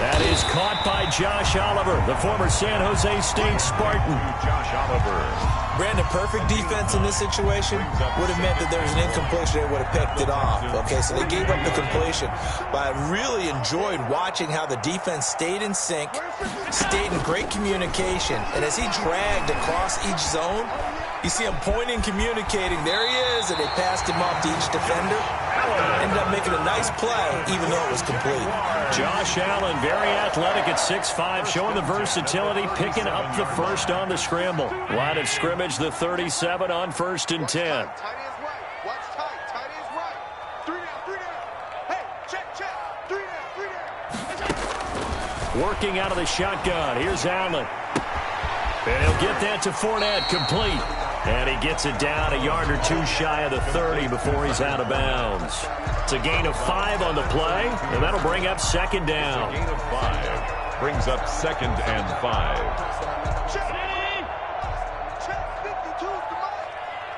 That is caught by Josh Oliver, the former San Jose State Spartan. Josh Oliver. Brandon, perfect defense in this situation would have meant that there was an incompletion. They would have picked it off. Okay, so they gave up the completion. But I really enjoyed watching how the defense stayed in sync, stayed in great communication. And as he dragged across each zone, You see him pointing, communicating. There he is, and they passed him off to each defender. Ended up making a nice play, even though it was complete. Josh Allen, very athletic at 6'5", showing the versatility, picking up the first on the scramble. Line of scrimmage, the 37 on 1st and 10. Tight ends right. Watch tight. Tight ends right. 3 down, 3 down. Hey, check. 3 down. Working out of the shotgun. Here's Allen. And he'll get that to Fournette, complete. And he gets it down a yard or two shy of the 30 before he's out of bounds. It's a gain of 5 on the play, and that'll bring up 2nd down. Gain of 5 brings up 2nd and 5. Check. 52 is the mark.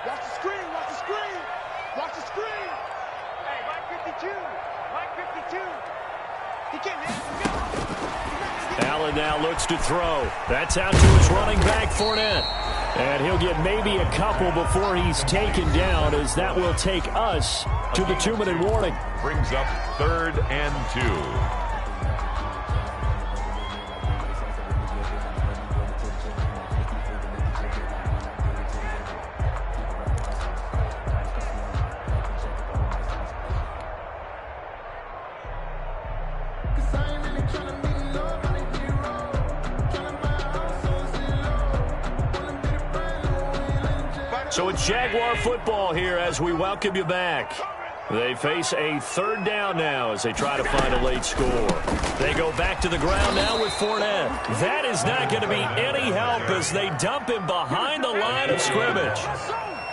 Watch the screen. Watch the screen. Hey, Mike 52. He can't hit. Allen now looks to throw. That's out to his running back, Fournette. And he'll get maybe a couple before he's taken down, as that will take us to the 2-minute warning. Brings up 3rd and 2. So it's Jaguar football here as we welcome you back. They face a 3rd down now as they try to find a late score. They go back to the ground now with Fournette. That is not going to be any help as they dump him behind the line of scrimmage.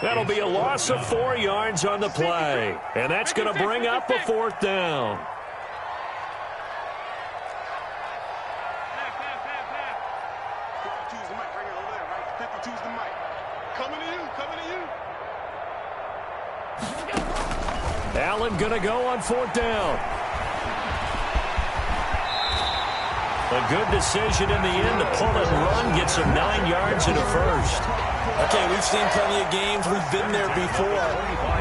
That'll be a loss of 4 yards on the play. And that's going to bring up a 4th down. Allen going to go on 4th down. A good decision in the end to pull it and run, get some 9 yards and a first. Okay, we've seen plenty of games. We've been there before.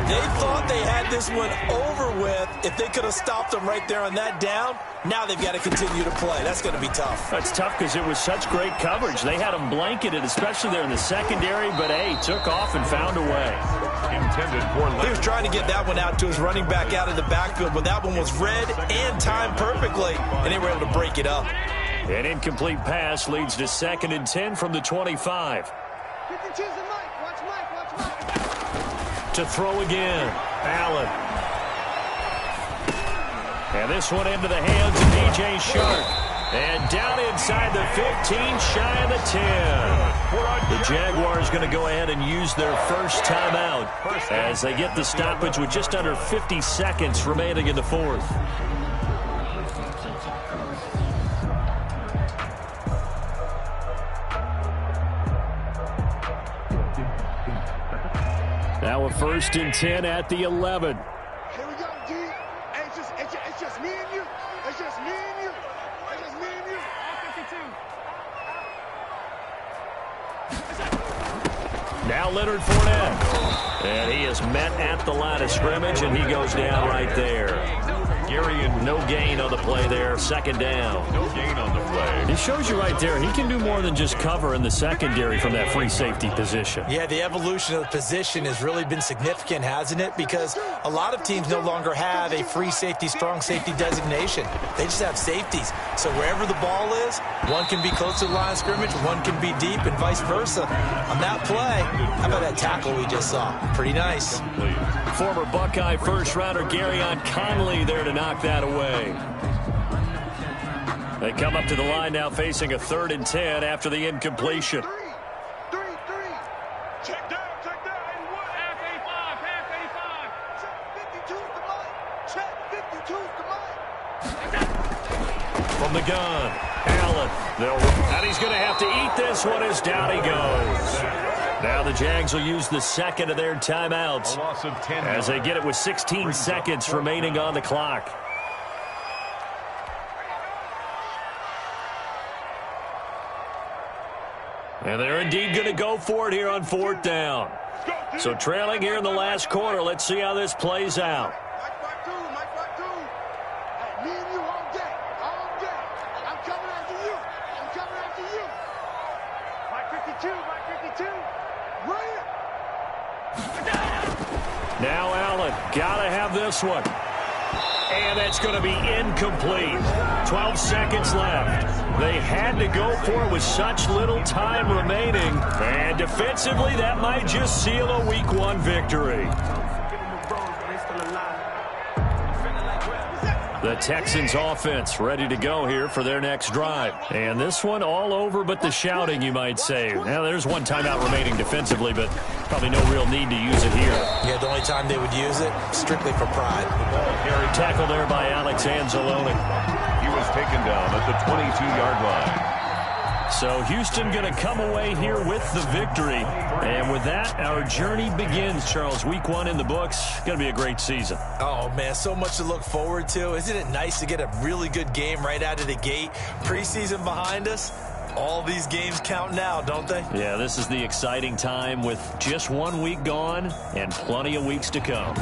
They thought they had this one over with. If they could have stopped them right there on that down, now they've got to continue to play. That's going to be tough. That's tough because it was such great coverage. They had them blanketed, especially there in the secondary, but, hey, took off and found a way. Intended for He was trying to get that one out to his running back out of the backfield, but that one was read and timed perfectly, and they were able to break it up. An incomplete pass leads to 2nd and 10 from the 25. 52's the Mike. Watch Mike. To throw again, Allen. And this one into the hands of DJ Shark. And down inside the 15, shy of the 10. The Jaguars going to go ahead and use their first timeout as they get the stoppage with just under 50 seconds remaining in the 4th. Now a 1st and 10 at the 11. Here we go, D. Hey, it's just me and you. It's just me and you. Now Leonard Fournette. And he is met at the line of scrimmage, and he goes down right there. No gain on the play there. 2nd down. No gain on the play. It shows you right there, he can do more than just cover in the secondary from that free safety position. Yeah, the evolution of the position has really been significant, hasn't it? Because a lot of teams no longer have a free safety, strong safety designation. They just have safeties. So wherever the ball is, one can be close to the line of scrimmage, one can be deep, and vice versa. On that play, how about that tackle we just saw? Pretty nice. Former Buckeye first-rounder Garyon Conley there to knock that away. They come up to the line now facing a 3rd and 10 after the incompletion. Three. Check down. And one. Half 85. Check 52's the Mike. From the gun, Allen. And he's going to have to eat this one as down he goes. Now the Jags will use the 2nd of their timeouts A loss of 10 as they get it with 16 seconds remaining on the clock. And they're indeed going to go for it here on 4th down. So trailing here in the last quarter, let's see how this plays out. Mike 2. Hey, me and you all day. I'm coming after you. Mike 52. Run it. Now Allen, gotta have this one. And that's going to be incomplete. 12 seconds left. They had to go for it with such little time remaining. And defensively, that might just seal a Week 1 victory. The Texans offense ready to go here for their next drive. And this one all over but the shouting, you might say. Now, there's one timeout remaining defensively, but probably no real need to use it here. Yeah, the only time they would use it, strictly for pride. Carry tackle there by Alex Anzalone. He was taken down at the 22-yard line. So Houston going to come away here with the victory. And with that, our journey begins, Charles. Week 1 in the books. Going to be a great season. Oh, man, so much to look forward to. Isn't it nice to get a really good game right out of the gate? Preseason behind us. All these games count now, don't they? Yeah, this is the exciting time with just 1 week gone and plenty of weeks to come.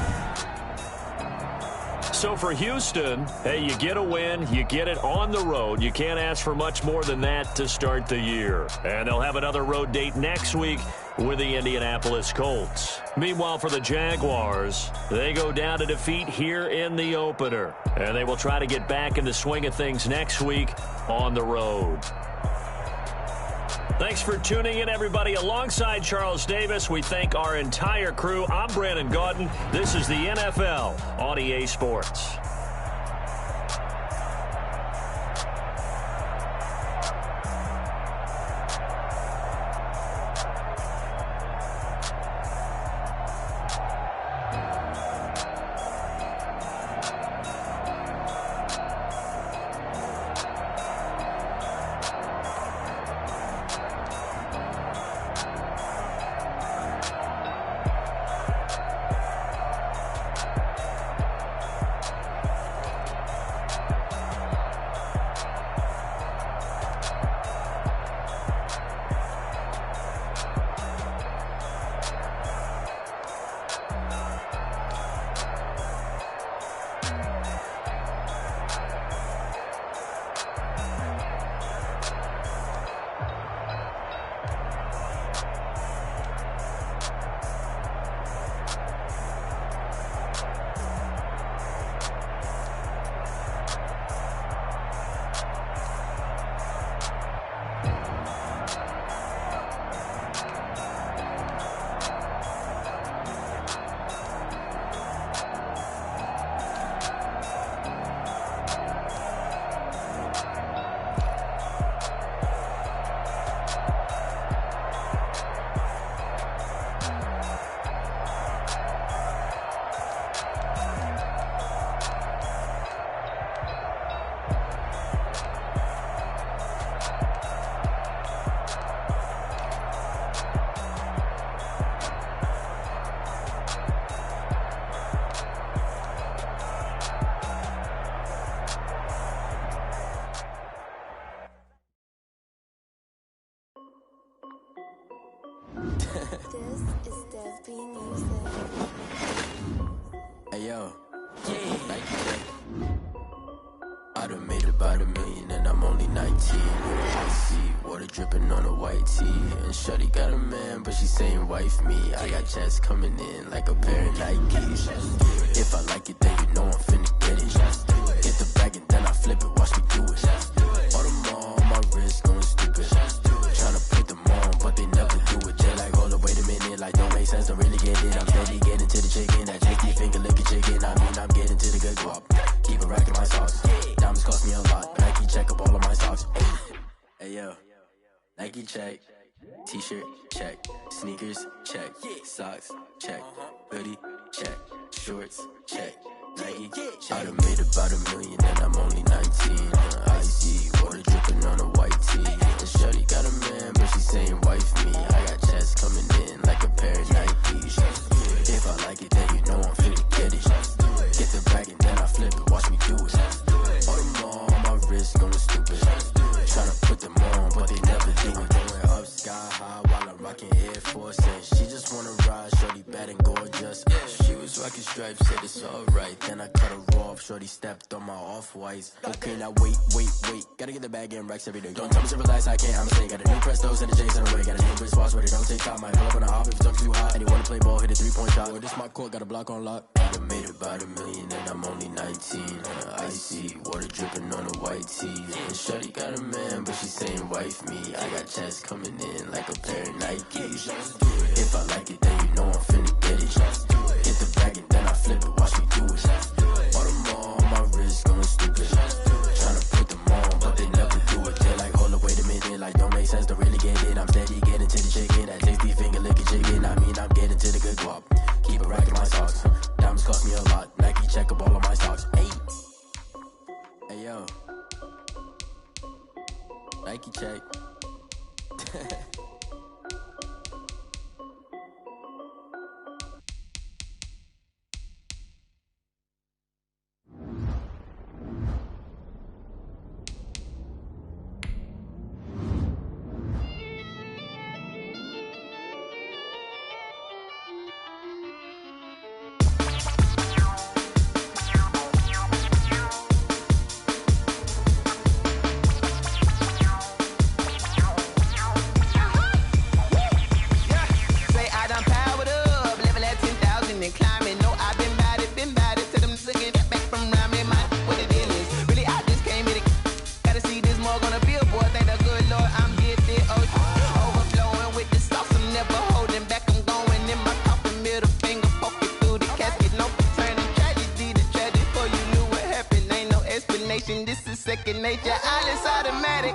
So for Houston, hey, you get a win, you get it on the road. You can't ask for much more than that to start the year. And they'll have another road date next week with the Indianapolis Colts. Meanwhile, for the Jaguars, they go down to defeat here in the opener. And they will try to get back in the swing of things next week on the road. Thanks for tuning in, everybody. Alongside Charles Davis, we thank our entire crew. I'm Brandon Gaudin. This is the NFL on EA Sports. Hey yo, like I done made about $1 million and I'm only 19. I see water dripping on a white tee, and shorty got a man, but she saying wife me. I got checks coming in like a pair of Nikes. If I like it, then you know I'm finna get it. Get the bag and then I flip it, watch me do it. All them on my wrist going stupid. Tryna put them on, but they never do it. They like, hold up, wait a minute, like don't make sense, don't really get it. I'm steady getting to the chicken, that tricky finger licking chicken. I mean, I'm getting to the good guap. Keep a rack in my sauce. Diamonds cost me a lot. Nike check up all of my socks. Hey yo, Nike check. T-shirt check. Sneakers check. Socks check. Hoodie check. Shorts check. Nike I done made about $1 million and I'm only 19. I see water dripping on a white tee. And shorty got a man, but she saying wife me. I got checks coming in like a pair of Nikes. If I like it, then you know I'm finna get it. Get the bag and then I flip it, watch me do it. All them on my wrist going stupid. Tryna put them on, but they never do it. Going up sky high while I'm rocking Air Force. And she just wanna ride, shorty bad and gorgeous. She was rocking Lucky Stripe said it's alright. Then I cut her off. Shorty stepped on my off-whites. Okay, now wait. Gotta get the bag in racks every day. Don't tell me to relax, I can't, I'ma stay. Got a new Prestos and the J's in the way. Got a new Chris Foss, but it don't take time. Might pull up on a hop if it's up too hot. And you wanna play ball, hit a 3-point shot. Or this my court, got a block on lock. I made about $1 million and I'm only 19. Icy, water dripping on a white tee. And shorty got a man, but she saying wife me. I got checks coming in like a pair of Nikes. If I like it, then you know I'm finna get it. Get the bag and then I flip it, watch me do it. All them on my wrist going stupid. Tryna put them on, but they never do it. They're like, hold up, wait a minute, like don't make sense, don't really get it. I'm steady getting to the chicken, that tasty finger licking chicken. I mean, I'm getting to the good guap. Keep a rack in my socks. Diamonds cost me a lot. Nike check up all of my stocks. Hey yo, Nike check. This is second nature, all is automatic.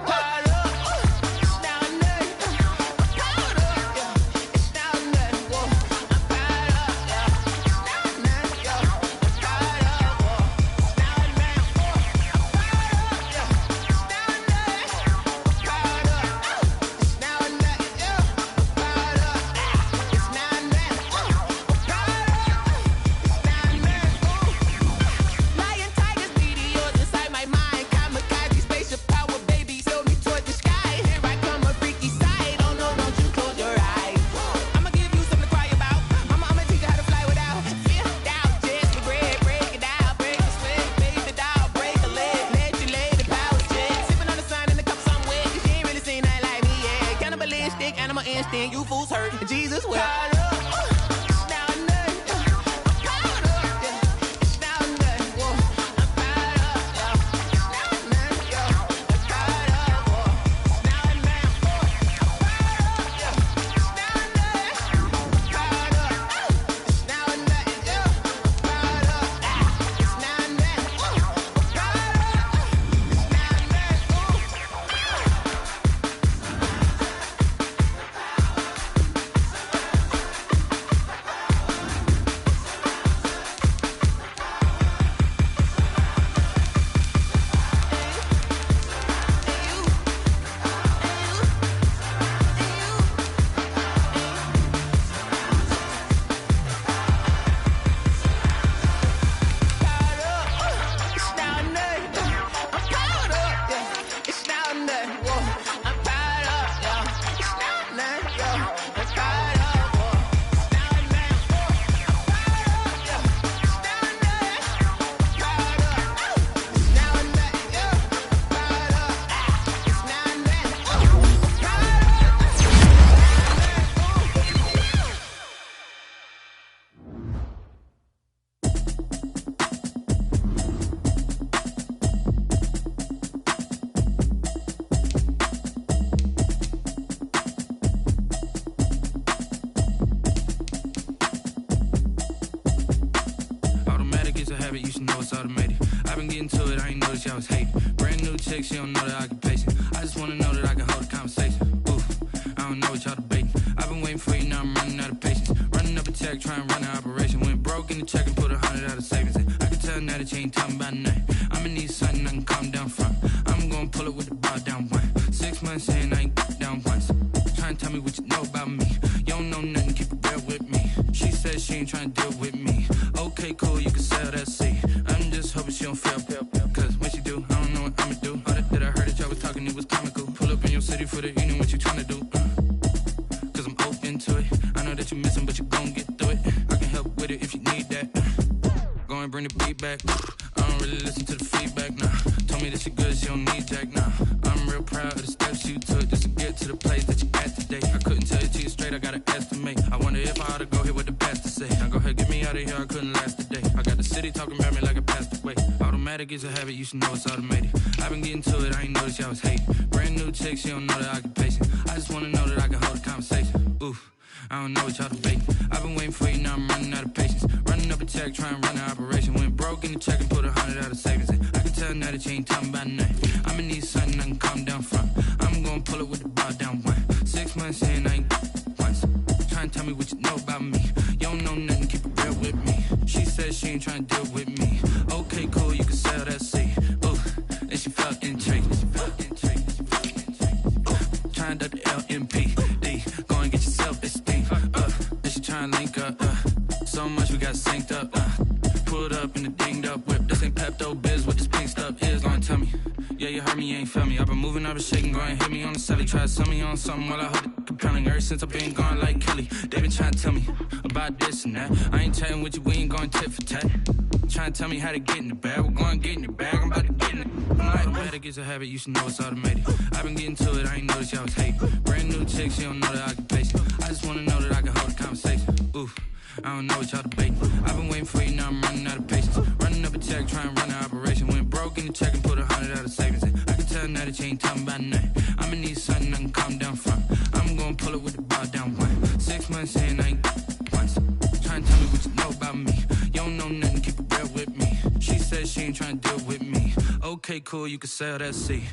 You fools hurt. Jesus will. You should know it's automated. I've been getting to it, I ain't noticed y'all was hating. Brand new chick, she don't know that I can pace it. I just wanna know that I can hold a conversation. Oof, I don't know what y'all debating. I've been waiting for you, now I'm running out of patience. Running up a check, trying to run an operation. Went broke in the check and put 100 out of savings. I can tell now that you ain't talking about nothing. I'ma need something I can calm down from. I'm gonna pull it with the bar down one. 6 months in, I ain't down once. Trying to tell me what you know about me. You don't know nothing, keep it real with me. She said she ain't trying to deal with me. Okay, cool, you can sell that seat. I'm just hoping she don't fail. Cause when she do, I don't know what I'ma do. All that I heard that y'all was talking, it was comical. Pull up in your city for the evening, what you tryna do? Cause I'm open to it. I know that you missing, but you gon' get through it. I can help with it if you need that. and bring the beat back. I don't really listen to the feedback, nah. Told me that she good, she don't need Jack, nah. I'm real proud of the steps you took just to get to the place that you at today. I couldn't tell it to you straight, I gotta estimate. I wonder if I ought to go here with the pastor say. Now go ahead, get me out of here, I couldn't last a day. I got the city talking about me like a passed away. Automatic is a habit, you should know it's automated. I've been getting to it, I ain't noticed y'all was hating. Brand new chick, she don't know the occupation. I just wanna know that I can hold a conversation. Oof. I don't know what y'all debating. I've been waiting for you, now I'm running out of patience. Running up a check, trying to run an operation. Went broke in the check and put 100 out of savings in. I can tell now that you ain't talking about nothing. I'ma need something I can calm down from. I'm gonna pull it with the bar down one. 6 months in, I ain't once. Trying to tell me what you know about me. You don't know nothing, keep it real with me. She said she ain't trying to deal with me. Okay, cool, you can sell that seed. Ooh, and she felt intrigued. Trying to the LMP. Go and get yourself esteem. And she trying to link up. So much we got synced up. Pulled up in the dinged up whip. This ain't Pepto Biz, what this pink stuff is. Long tell me. Yeah, you heard me, you ain't felt me. I've been moving, I've been shaking, go and hit me on the celly. Try to sell me on something while I hold it compelling. Ever since I've been gone like Kelly, they been trying to tell me about this and that. I ain't chatting with you, we ain't going tit for tat. Trying to tell me how to get in the bag. We're going to get in the bag, I'm about to get in it. I'm like, automatic is a habit, you should know it's automated. I've been getting to it, I ain't noticed y'all was hating. Brand new chick, she don't know the occupation. I just want to know that I can hold a conversation. Oof. I don't know what y'all debating. I've been waiting for you, now I'm running out of patience. Running up a check, trying to run an operation. Went broke in the check and put 100 out of savings in. I can tell now that you ain't talking about nothing. I'ma need something I can calm down from. I'm gonna pull it with the bar down one. 6 months in, I ain't once. Trying to tell me what you know about me. You don't know nothing, keep it real with me. She said she ain't trying to deal with me. Okay, cool, you can sell that seed.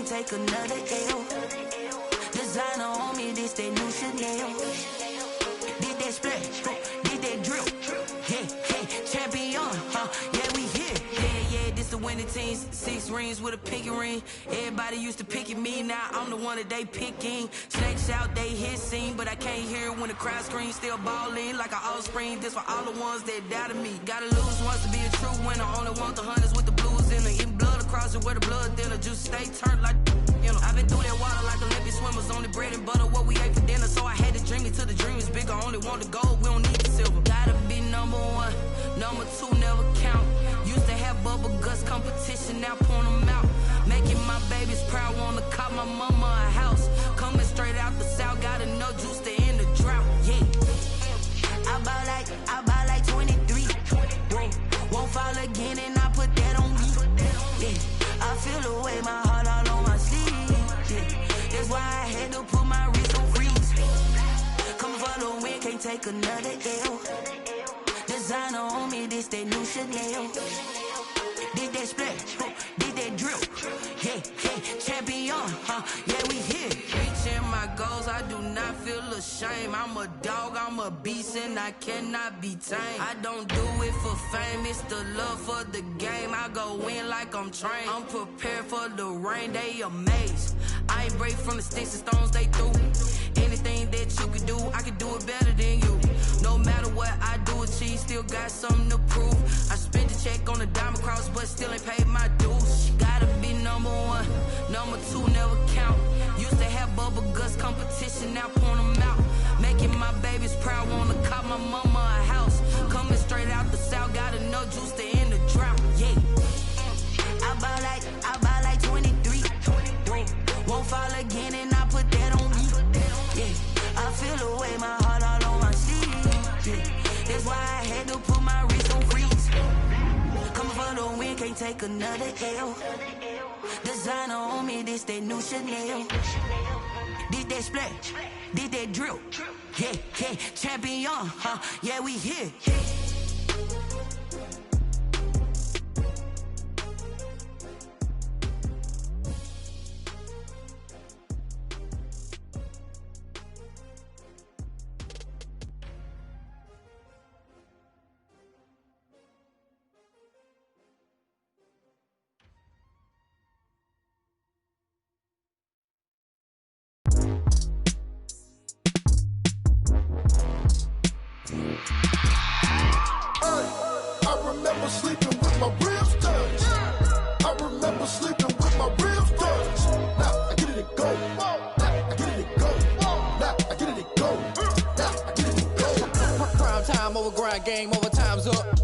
take another L. Designer on me, this that new Chanel. Did that splash, did that drip. Hey, hey, champion, huh? Yeah, we here. Yeah, yeah, this the to win the teams, 6 rings with a pinky ring. Everybody used to pick at me, now I'm the one that they picking. Snakes out, they hit scene, but I can't hear when the crowd screams. Still ballin' like an offspring, this for all the ones that doubted me. Gotta lose once to be a true winner, only want the hunters with the blues in it. Eating blood across it where the blood thinner, juice stay turned like, you know. I've been through that water like Olympic swimmers, only bread and butter, what we ate for dinner. So I had to dream it till the dream is bigger, only want the gold, we don't need the silver. Gotta be number 1, number 2 never count. Used to have bubble guts competition, now point them out. Making my babies proud, wanna cop my mama a house. Coming straight out the south, got enough juice to end the drought, yeah. I buy like 23, whoa. Won't fall again and I put that on me, yeah. I feel the way, my heart all on my sleeve, yeah. That's why I had to put my wrist on freeze. Coming for the win, can't take another L. Designer on me, this that new Chanel. Did that splash, did that drill, yeah, yeah, champion, yeah, we here. Reaching my goals, I do not feel ashamed. I'm a dog, I'm a beast, and I cannot be tamed. I don't do it for fame, it's the love for the game. I go in like I'm trained. I'm prepared for the rain, they amazed. I ain't break from the sticks and stones they threw. Anything that you could do, I could do it better than you. No matter what I do, achieve, still got something to prove. I spent the check on the diamond cross, but still ain't paid my dues. Gotta be number 1, number 2 never count. Used to have bubble guts competition, now point them out. Making my babies proud, wanna cop my mama a house. Coming straight out the south, got enough juice to end the drought, yeah. I buy like 23, whoa. Won't fall again and I put that on me, yeah. I feel the way, my heart all on my sleeve, yeah. That's why I had to put my wrist on freeze. Coming for the win, can't take another L. Designer on me, this that new Chanel. Did that splash, did that drill, yeah, yeah, champion, yeah, we here. Game over, time's up.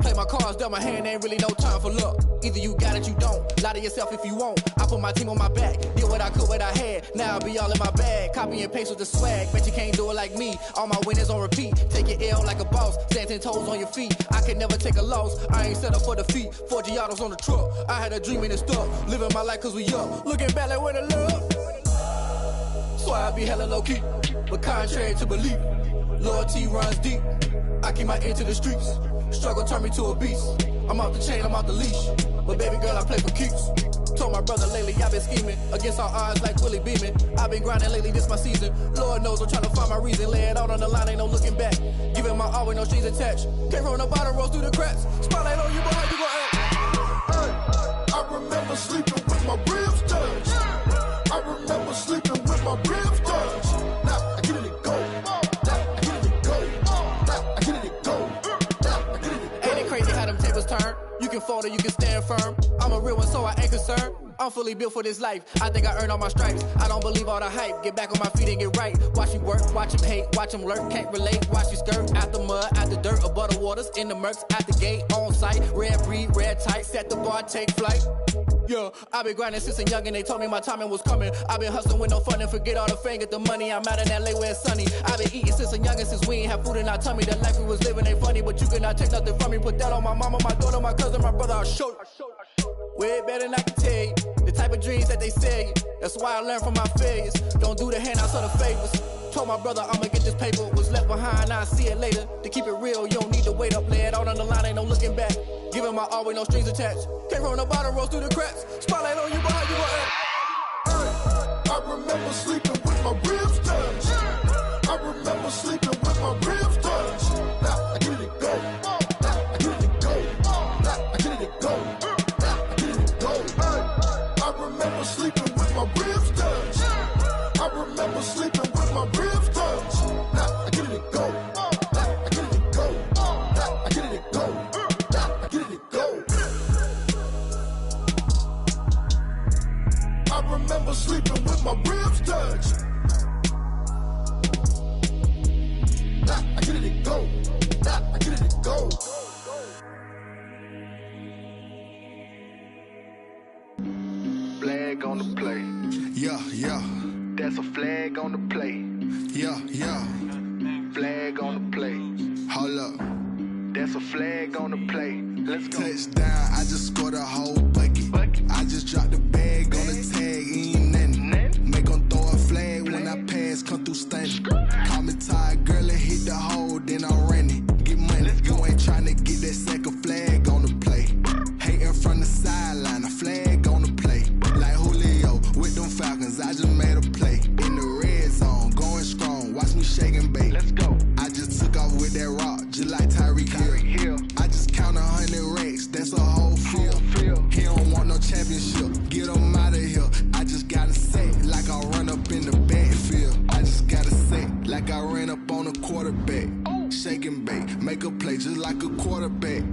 Play my cards, dealt my hand, ain't really no time for luck. Either you got it, you don't. Lie to yourself if you won't. I put my team on my back, did what I could, what I had. Now I'll be all in my bag, copy and paste with the swag. Bet you can't do it like me. All my winners on repeat. Take your L like a boss, stand 10 toes on your feet. I can never take a loss, I ain't set up for defeat. 4 Giottos on the truck, I had a dream and it stuck. Living my life cause we up, looking back like where the love. So I be hella low key, but contrary to belief, loyalty runs deep. I keep my ear to the streets. Struggle turned me to a beast. I'm off the chain, I'm off the leash. But baby girl, I play for keeps. Told my brother lately, I've been scheming. Against all odds like Willie Beeman. I've been grinding lately, this my season. Lord knows I'm trying to find my reason. Lay it out on the line, ain't no looking back. Giving my all with no strings attached. Came from the bottom, rose through the cracks. Spotlight on you, boy, how you gon' act? Hey, I remember sleeping with my ribs touched. I remember sleeping with my ribs touched. Now I get it, go. Turn. You can fold or you can stand firm. I'm a real one, so I ain't concerned. I'm fully built for this life. I think I earned all my stripes. I don't believe all the hype. Get back on my feet and get right. Watch me work, watch him hate, watch him lurk. Can't relate, watch you skirt. Out the mud, out the dirt, above the waters, in the murks, out the gate, on site. Red breed, red tight, set the bar, take flight. Yeah, I been grinding since a young and they told me my timing was coming. I been hustling with no fun and forget all the fame, get the money. I'm out in LA where it's sunny. I been eating since a young and since we ain't have food in our tummy. The life we was living ain't funny, but you cannot take nothing from me. Put that on my mama, my daughter, my cousin, my brother, I'll show you. Way better than I can tell you. The type of dreams that they sell you. That's why I learned from my failures. Don't do the handouts or the favors. Told my brother I'ma get this paper. Was left behind, I'll see it later. To keep it real, you don't need to wait up. Lay it out on the line, ain't no looking back. Giving my all with no strings attached. Came from the bottom, rose through the cracks. Spotlight on you, boy, how you gon' act? I remember sleeping with my ribs touched. I remember sleeping with my ribs touched. Now I get it, go. Now I get it, go. Now I get it, go. ribs touched. I remember sleeping with my ribs touched. Now I get it and go. Now I get it and go. Now I get it and go. Now I get it and go. I remember sleeping with my ribs touched. Now I get it and go. Now I get it and go. Flag on the play. Yeah, yeah. That's a flag on the play. Yeah, yeah. Flag on the play. Hold up. That's a flag on the play. Let's go. Touchdown, I just scored a whole bucket. I just dropped the bag on the tag, ain't nothing. Make them throw a flag when I pass, come through stunning. Call me tired, girl, and hit the hole, then I'm running. Get money, you ain't trying to get that second flag on the play. Hating from the sideline, a flag on the play. Like Julio with them Falcons, I just made a play. In the red zone, going strong, watch me shake and bake. Let's go. I just took off with that rock, just like Tyreek Hill. I just count 100 racks, that's a whole field. He don't want no championship, get him out of here. I just gotta say, like I run up in the backfield. I just gotta say, like I ran up on a quarterback. Shake and bake, make a play just like a quarterback.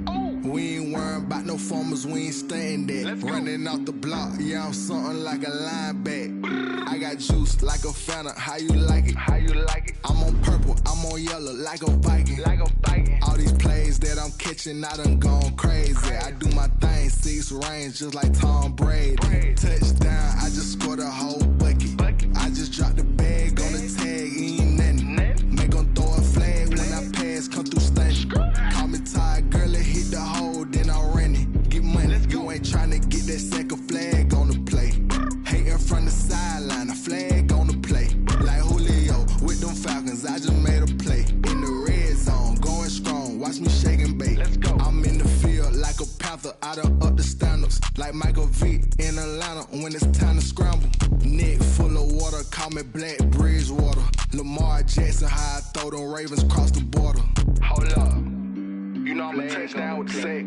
We ain't worrying about no formers, we ain't staying there. Running off the block, yeah, I'm something like a linebacker. I got juice like a Fanta, how you like it? How you like it? I'm on purple, I'm on yellow, like a Viking. Like a Viking. All these plays that I'm catching, I done gone crazy. I do my thing, 6 range, just like Tom Brady. Touchdown, I just scored a whole bucket. I just dropped the bag on the tag, ain't nothing. Make them throw a flag when I pass, come through stunning. Call me tired, girl, and hit the hole, then I'm running. Get money, you ain't trying to get that second flag on the play. Hating from the sideline, a flag on the play. Like Julio with them Falcons, I just made a play. In the red zone, going strong, watch me shake and bake. Let's go. I'm in the field like a Panther, I done up the standards. Like Michael Vick in Atlanta when it's time to scramble. Neck full of water, call me Black Bridgewater. Lamar Jackson, how I throw them Ravens cross the border. Hold up. You know I'm a touchdown with the sack.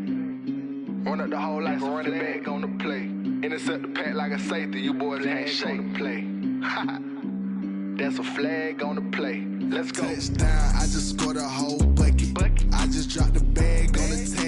Run up the hole like a running back on the play. Intercept the pack like a safety. You boys can't shake the play. That's a flag on the play. Let's go. Touchdown, I just scored a whole bucket. I just dropped the bag on the tag.